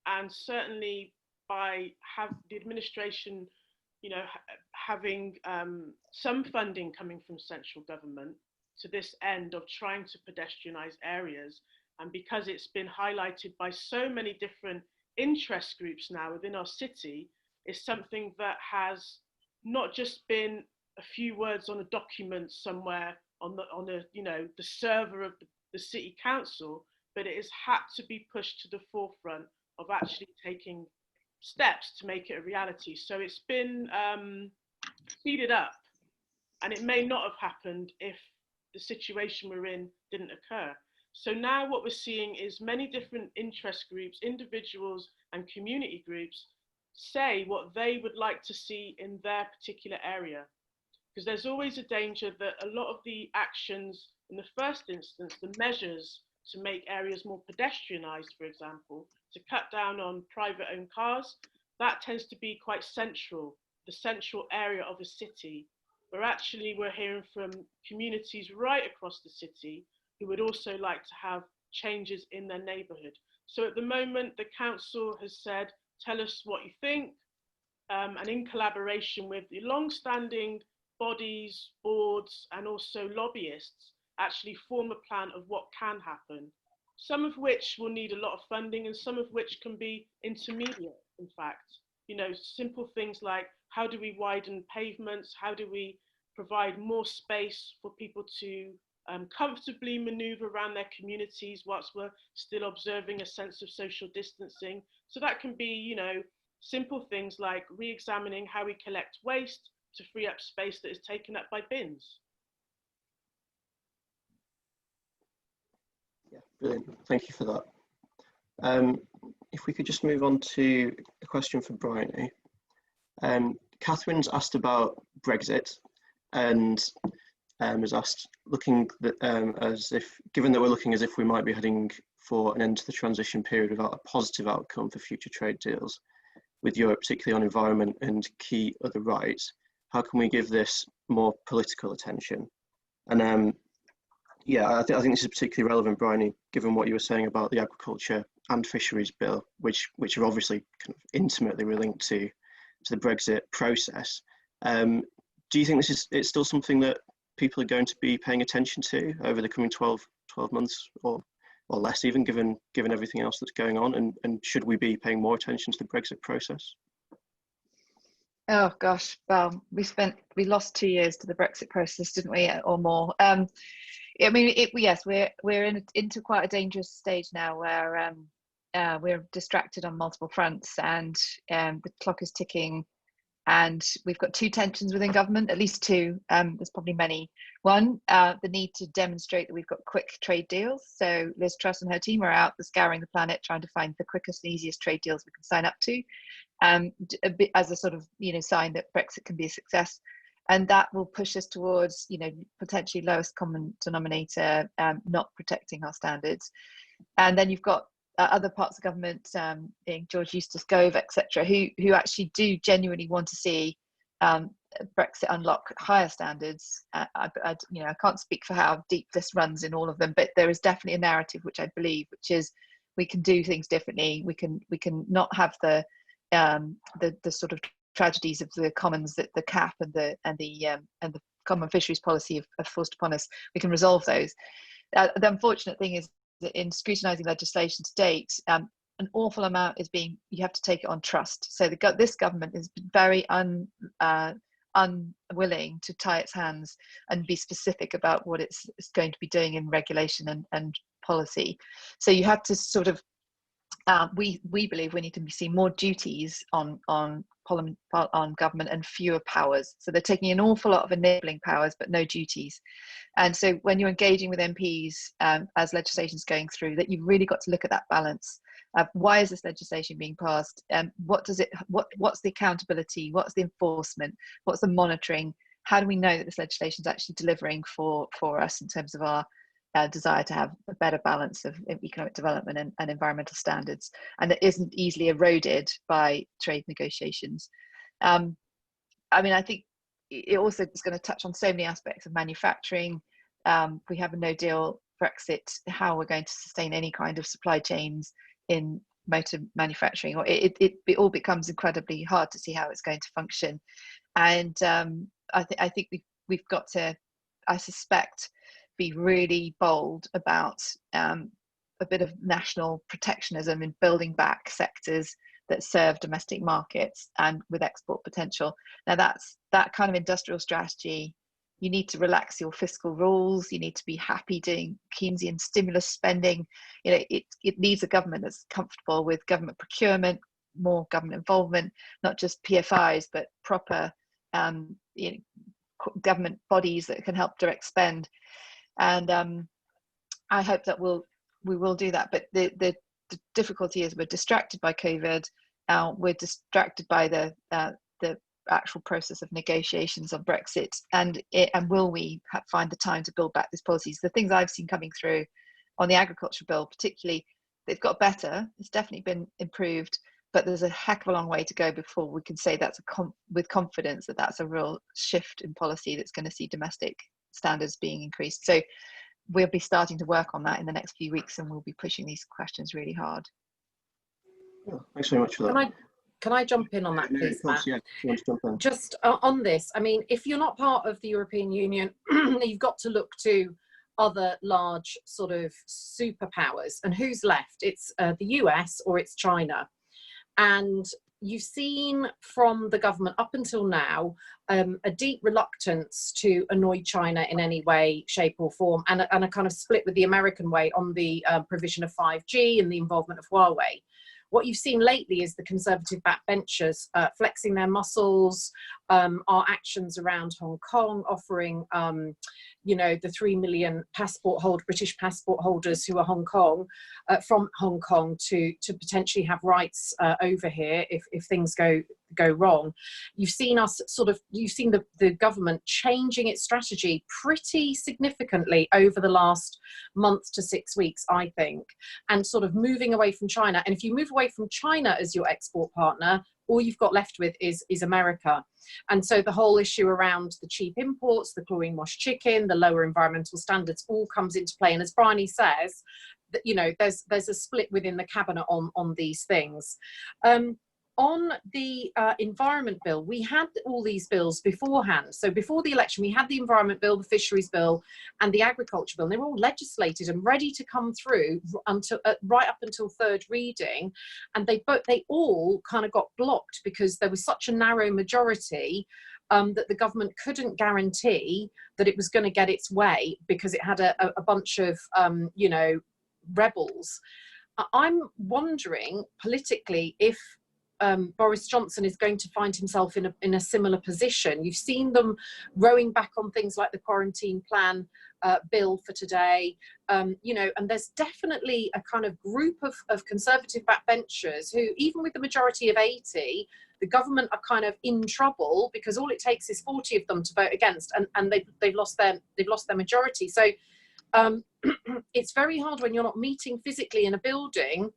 and certainly by the administration, having some funding coming from central government to this end of trying to pedestrianise areas, and because it's been highlighted by so many different interest groups now within our city, is something that has not just been a few words on a document somewhere on the server of the city council, but it has had to be pushed to the forefront of actually taking steps to make it a reality. So it's been speeded up, and it may not have happened if the situation we're in didn't occur. So now what we're seeing is many different interest groups, individuals and community groups say what they would like to see in their particular area. Because there's always a danger that a lot of the actions in the first instance, the measures to make areas more pedestrianised, for example, to cut down on private owned cars, that tends to be quite central, the central area of a city, where actually we're hearing from communities right across the city who would also like to have changes in their neighbourhood. So at the moment, the council has said, tell us what you think, and in collaboration with the long-standing bodies, boards, and also lobbyists, actually form a plan of what can happen, some of which will need a lot of funding and some of which can be intermediate, in fact. Simple things like, how do we widen pavements? How do we provide more space for people to comfortably maneuver around their communities whilst we're still observing a sense of social distancing? So that can be, simple things like re-examining how we collect waste to free up space that is taken up by bins.
Brilliant. Thank you for that. If we could just move on to a question for Bryony. Catherine's asked about Brexit and has asked, as if, given that we're looking as if we might be heading for an end to the transition period without a positive outcome for future trade deals with Europe, particularly on environment and key other rights, how can we give this more political attention? And yeah, I think this is particularly relevant, Bryony, given what you were saying about the agriculture and fisheries bill, which are obviously kind of intimately linked to the Brexit process. Do you think it's still something that people are going to be paying attention to over the coming 12 months or less, even given everything else that's going on? And should we be paying more attention to the Brexit process?
Oh gosh, well, we lost 2 years to the Brexit process, didn't we, or more? I mean, yes, we're into quite a dangerous stage now where we're distracted on multiple fronts, and the clock is ticking, and we've got two tensions within government, at least two. There's probably many. One, the need to demonstrate that we've got quick trade deals. So Liz Truss and her team are out scouring the planet trying to find the quickest and easiest trade deals we can sign up to, a bit as a sort of sign that Brexit can be a success. And that will push us towards, potentially lowest common denominator, not protecting our standards. And then you've got other parts of government, George Eustace Gove, etc., who actually do genuinely want to see Brexit unlock higher standards. I can't speak for how deep this runs in all of them, but there is definitely a narrative which I believe, which is we can do things differently. We can not have the sort of tragedies of the commons that the CAP and the common fisheries policy have forced upon us. We can resolve those. The unfortunate thing is that in scrutinising legislation to date, an awful amount is you have to take it on trust. So this government has been very unwilling to tie its hands and be specific about what it's going to be doing in regulation and policy. So you have to sort of we believe we need to see more duties on government and fewer powers. So they're taking an awful lot of enabling powers but no duties. And so when you're engaging with MPs as legislation's going through, that you've really got to look at that balance. Why is this legislation being passed? What's the accountability? What's the enforcement? What's the monitoring? How do we know that this legislation is actually delivering for us in terms of our desire to have a better balance of economic development and environmental standards, and that isn't easily eroded by trade negotiations? I mean, I think it also is going to touch on so many aspects of manufacturing. We have a no-deal Brexit, how we're going to sustain any kind of supply chains in motor manufacturing, or it all becomes incredibly hard to see how it's going to function. And I think we've got to, I suspect, be really bold about a bit of national protectionism in building back sectors that serve domestic markets and with export potential. Now that kind of industrial strategy. You need to relax your fiscal rules. You need to be happy doing Keynesian stimulus spending. It needs a government that's comfortable with government procurement, more government involvement, not just PFIs, but proper government bodies that can help direct spend. And I hope that we will do that. But the difficulty is we're distracted by COVID. We're distracted by the actual process of negotiations on Brexit, and will we find the time to build back these policies? The things I've seen coming through on the agriculture bill, particularly, they've got better. It's definitely been improved, but there's a heck of a long way to go before we can say that's with confidence that that's a real shift in policy that's going to see domestic standards being increased. So we'll be starting to work on that in the next few weeks, and we'll be pushing these questions really hard.
Yeah, thanks very much for that.
Can I jump in on that, please, Matt?
Yeah, you want to jump in?
Just on this, I mean, if you're not part of the European Union, you've got to look to other large sort of superpowers. And who's left? It's the US or it's China. And you've seen from the government up until now a deep reluctance to annoy China in any way, shape or form, and a kind of split with the American way on the provision of 5G and the involvement of Huawei. What you've seen lately is the Conservative backbenchers flexing their muscles, our actions around Hong Kong, offering, you know, the 3 million British passport holders who are from Hong Kong to potentially have rights over here if things go wrong. You've seen the government changing its strategy pretty significantly over the last month to 6 weeks, I think, and sort of moving away from China. And if you move away from China as your export partner, all you've got left with is America. And so the whole issue around the cheap imports, the chlorine washed chicken, the lower environmental standards all comes into play. And as Bryony says, that, you know, there's a split within the cabinet on these things. On the environment bill, we had all these bills beforehand. So before the election, we had the environment bill, the fisheries bill, and the agriculture bill. And they were all legislated and ready to come through until right up until third reading, and they all kind of got blocked because there was such a narrow majority that the government couldn't guarantee that it was going to get its way because it had a bunch of you know, rebels. I'm wondering politically if Boris Johnson is going to find himself in a similar position. You've seen them rowing back on things like the quarantine plan bill for today, you know, and there's definitely a kind of group of Conservative backbenchers who, even with the majority of 80, the government are kind of in trouble because all it takes is 40 of them to vote against, and they've lost their majority. So it's very hard when you're not meeting physically in a building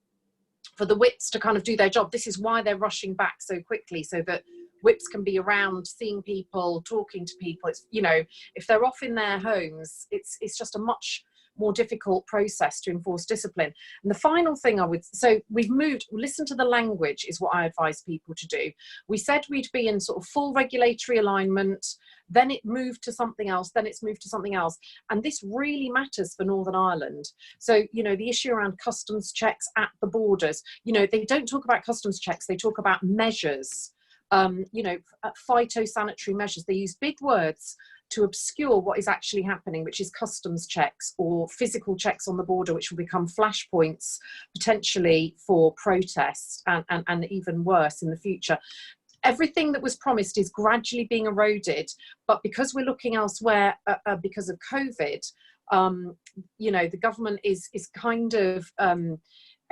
for the whips to kind of do their job. This is why they're rushing back so quickly, so that whips can be around, seeing people, talking to people. It's, you know, if they're off in their homes, it's just a much more difficult process to enforce discipline. And the final thing so we've moved, listen to the language is what I advise people to do. We said we'd be in sort of full regulatory alignment, then it moved to something else, then it's moved to something else. And this really matters for Northern Ireland. So, you know, the issue around customs checks at the borders, you know, they don't talk about customs checks, they talk about measures, you know, phytosanitary measures. They use big words to obscure what is actually happening, which is customs checks or physical checks on the border, which will become flashpoints potentially for protests and even worse in the future. Everything that was promised is gradually being eroded, but because we're looking elsewhere because of COVID, you know, the government is kind of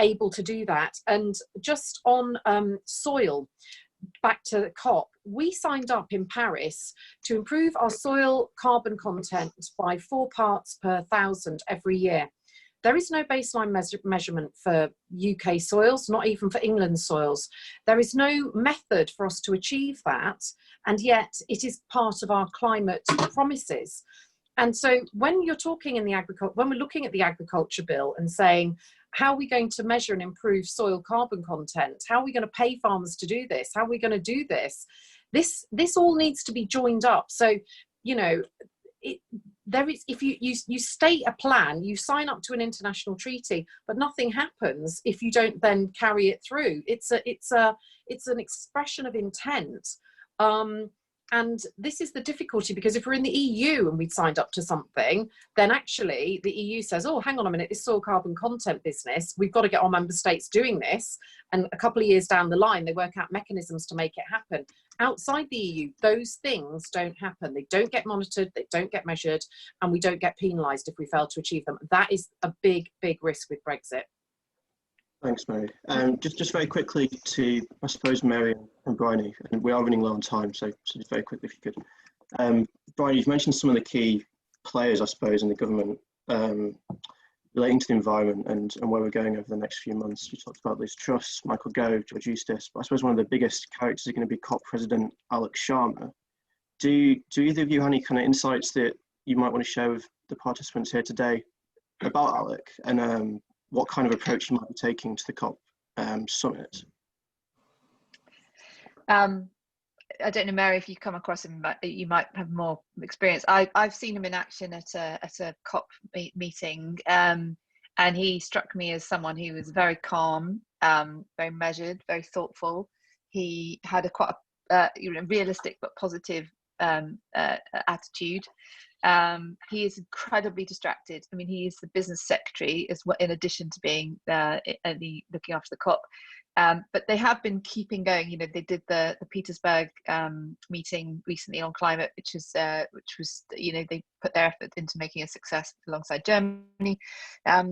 able to do that. And just on soil, back to the COP, we signed up in Paris to improve our soil carbon content by 4 parts per 1,000 every year. There is no baseline measurement for UK soils, not even for England soils. There is no method for us to achieve that, and yet it is part of our climate promises. And so when you're talking in when we're looking at the agriculture bill and saying, how are we going to measure and improve soil carbon content? How are we going to pay farmers to do this? How are we going to do this? This all needs to be joined up. So, you know, there is, if you state a plan, you sign up to an international treaty, but nothing happens if you don't then carry it through. It's an expression of intent. And this is the difficulty, because if we're in the EU and we'd signed up to something, then actually the EU says, oh, hang on a minute, this soil carbon content business, we've got to get our member states doing this. And a couple of years down the line, they work out mechanisms to make it happen. Outside the EU, those things don't happen. They don't get monitored, they don't get measured, and we don't get penalised if we fail to achieve them. That is a big, big risk with Brexit.
Thanks, Mary. Just very quickly to, I suppose, Mary and Bryony, and we are running low on time, so just very quickly if you could. Bryony, you've mentioned some of the key players, I suppose, in the government relating to the environment and where we're going over the next few months. You talked about Liz Truss, Michael Gove, George Eustice, but I suppose one of the biggest characters is going to be COP President Alex Sharma. Do either of you have any kind of insights that you might want to share with the participants here today about Alec, and what kind of approach you might be taking to the COP summit?
I don't know, Mary, if you come across him, you might have more experience. I've seen him in action at a COP meeting, and he struck me as someone who was very calm, very measured, very thoughtful. He had a quite realistic but positive attitude. He is incredibly distracted. I mean, he is the business secretary as well, in addition to being looking after the COP. But they have been keeping going. You know, they did the Petersburg meeting recently on climate, which was, you know, they put their effort into making a success alongside Germany. But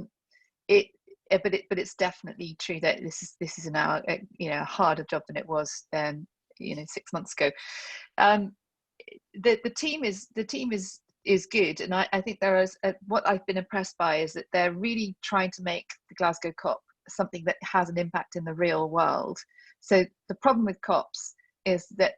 it's definitely true that this is now a harder job than it was 6 months ago. The team is good, and I think there is what I've been impressed by is that they're really trying to make the Glasgow COP something that has an impact in the real world. So the problem with COPs is that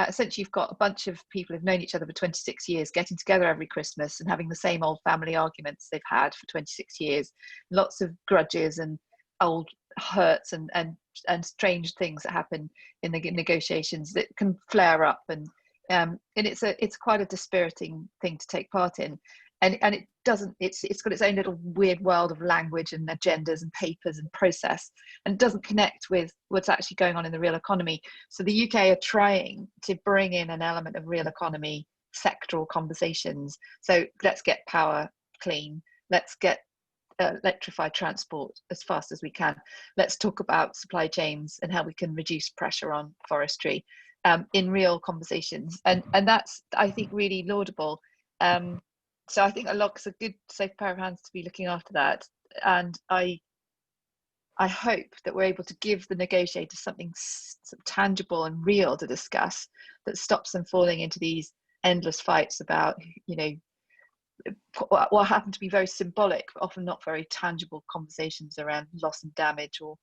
essentially you've got a bunch of people who've known each other for 26 years getting together every Christmas and having the same old family arguments they've had for 26 years, lots of grudges and old hurts and strange things that happen in the negotiations that can flare up, and it's quite a dispiriting thing to take part in, and it doesn't, it's got its own little weird world of language and agendas and papers and process, and it doesn't connect with what's actually going on in the real economy. So the UK are trying to bring in an element of real economy sectoral conversations. So let's get power clean, let's get electrified transport as fast as we can, let's talk about supply chains and how we can reduce pressure on forestry in real conversations, and that's, I think, really laudable. So I think Alok's a good safe pair of hands to be looking after that, and I hope that we're able to give the negotiators something sort of tangible and real to discuss that stops them falling into these endless fights about, you know, what happen to be very symbolic but often not very tangible conversations around loss and damage or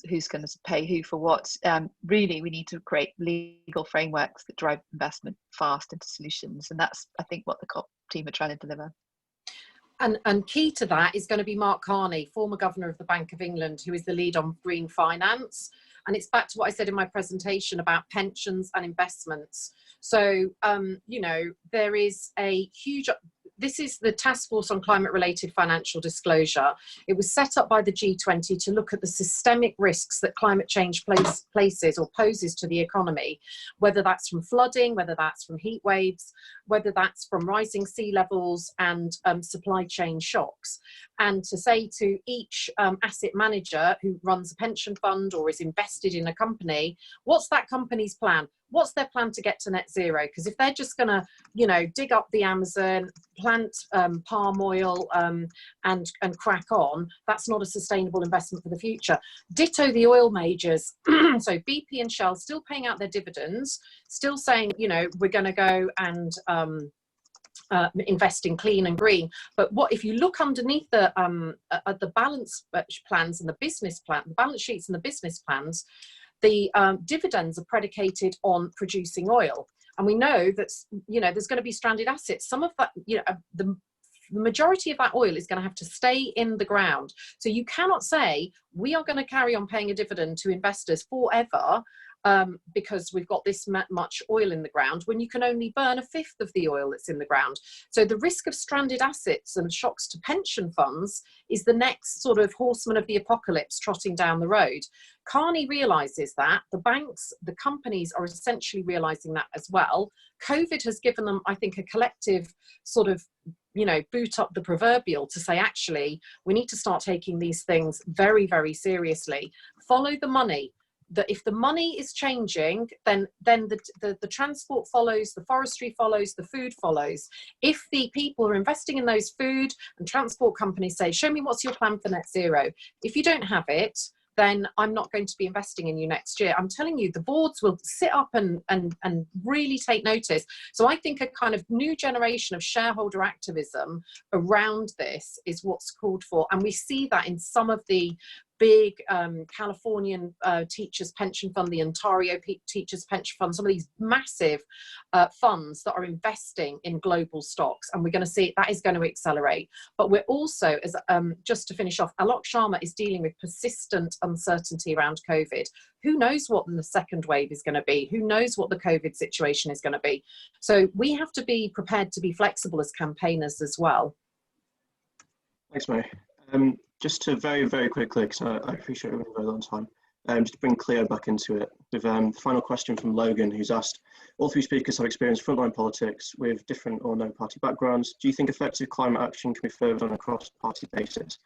who's going to pay who for what. Really, we need to create legal frameworks that drive investment fast into solutions, and that's, I think, what the COP team are trying to deliver.
And key to that is going to be Mark Carney, former governor of the Bank of England, who is the lead on green finance. And it's back to what I said in my presentation about pensions and investments. So, you know, there is a huge, this is the Task Force on Climate-Related Financial Disclosure. It was set up by the G20 to look at the systemic risks that climate change places or poses to the economy, whether that's from flooding, whether that's from heat waves, whether that's from rising sea levels and supply chain shocks. And to say to each asset manager who runs a pension fund or is invested in a company, what's that company's plan? What's their plan to get to net zero? Because if they're just going to, you know, dig up the Amazon, plant palm oil and crack on, that's not a sustainable investment for the future. Ditto the oil majors. So BP and Shell still paying out their dividends, still saying, you know, we're going to go and invest in clean and green. But what if you look underneath the balance plans and the business plan, the balance sheets and the business plans, the dividends are predicated on producing oil. And we know that, you know, there's going to be stranded assets. Some of that, you know, the majority of that oil is going to have to stay in the ground. So you cannot say we are going to carry on paying a dividend to investors forever because we've got this much oil in the ground, when you can only burn a fifth of the oil that's in the ground. So the risk of stranded assets and shocks to pension funds is the next sort of horseman of the apocalypse trotting down the road. Carney realizes that, the banks, the companies are essentially realizing that as well. COVID has given them, I think, a collective sort of, you know, boot up the proverbial to say, actually, we need to start taking these things very, very seriously. Follow the money. That if the money is changing, then the transport follows, the forestry follows, the food follows. If the people are investing in those food and transport companies say, show me what's your plan for net zero. If you don't have it, then I'm not going to be investing in you next year. I'm telling you, the boards will sit up and really take notice. So I think a kind of new generation of shareholder activism around this is what's called for. And we see that in some of the big Californian teachers pension fund, the Ontario teachers pension fund, some of these massive funds that are investing in global stocks, and we're going to see that is going to accelerate. But we're also, as just to finish off, Alok Sharma is dealing with persistent uncertainty around COVID. Who knows what the second wave is going to be? Who knows what the COVID situation is going to be? So we have to be prepared to be flexible as campaigners as well.
Thanks, Mary. Just to very, very quickly, because I appreciate it a very long time, just to bring Cleo back into it, with the final question from Logan, who's asked, all three speakers have experienced frontline politics with different or no party backgrounds. Do you think effective climate action can be furthered on a cross-party basis?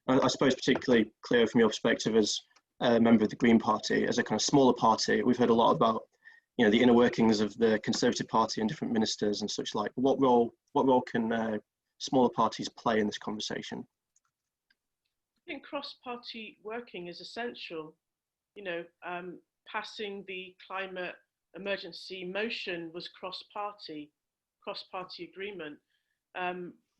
I suppose particularly, Cleo, from your perspective as a member of the Green Party, as a kind of smaller party, we've heard a lot about, you know, the inner workings of the Conservative Party and different ministers and such like. What role can smaller parties play in this conversation?
I think cross-party working is essential. You know, passing the climate emergency motion was cross-party agreement.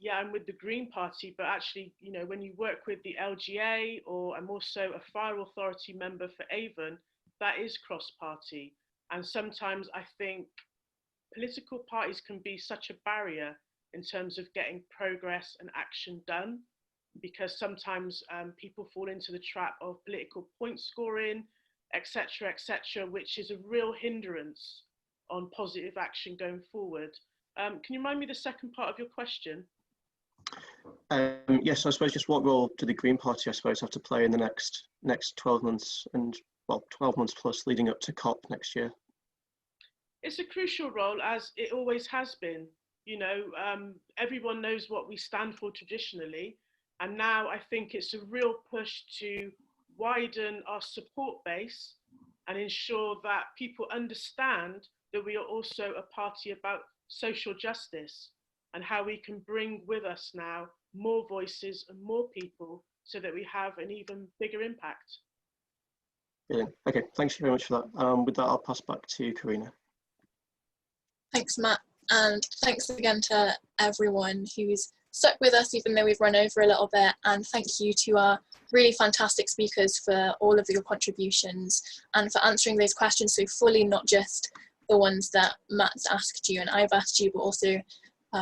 Yeah, I'm with the Green Party, but actually, you know, when you work with the LGA, or I'm also a fire authority member for Avon, that is cross-party. And sometimes I think political parties can be such a barrier in terms of getting progress and action done, because sometimes people fall into the trap of political point scoring, etc., which is a real hindrance on positive action going forward. Can you remind me the second part of your question?
Yes, I suppose just what role do the Green Party, I suppose, have to play in the next 12 months and, well, 12 months plus leading up to COP next year?
It's a crucial role, as it always has been. You know, everyone knows what we stand for traditionally, and now I think it's a real push to widen our support base and ensure that people understand that we are also a party about social justice, and how we can bring with us now more voices and more people so that we have an even bigger impact.
Brilliant. Okay, thanks very much for that. With that, I'll pass back to Karina.
Thanks, Matt, and thanks again to everyone who's stuck with us even though we've run over a little bit, and thank you to our really fantastic speakers for all of your contributions and for answering those questions so fully, not just the ones that Matt's asked you and I've asked you, but also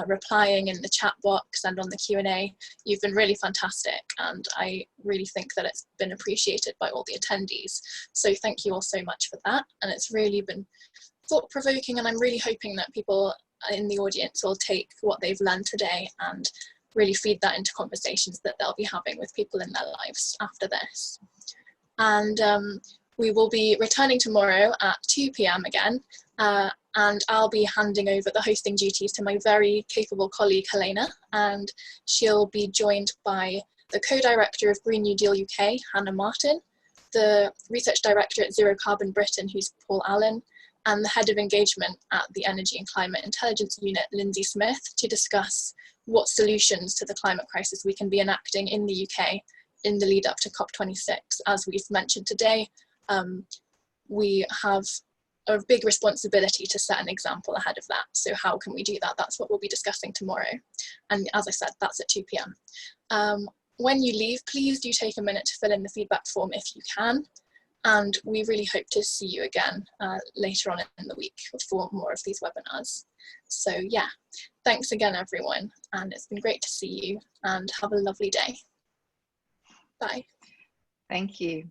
replying in the chat box and on the Q&A. You've been really fantastic, and I really think that it's been appreciated by all the attendees. So thank you all so much for that, and it's really been thought-provoking, and I'm really hoping that people in the audience will take what they've learned today and really feed that into conversations that they'll be having with people in their lives after this. And we will be returning tomorrow at 2 p.m. again, and I'll be handing over the hosting duties to my very capable colleague Helena, and she'll be joined by the co-director of Green New Deal UK, Hannah Martin, the research director at Zero Carbon Britain, who's Paul Allen, and the head of engagement at the Energy and Climate Intelligence Unit, Lindsay Smith, to discuss what solutions to the climate crisis we can be enacting in the UK in the lead up to COP26. As we've mentioned today, we have a big responsibility to set an example ahead of that. So how can we do that? That's what we'll be discussing tomorrow. And as I said, that's at 2 p.m. When you leave, please do take a minute to fill in the feedback form if you can. And we really hope to see you again later on in the week for more of these webinars. So yeah, thanks again, everyone. And it's been great to see you, and have a lovely day. Bye.
Thank you.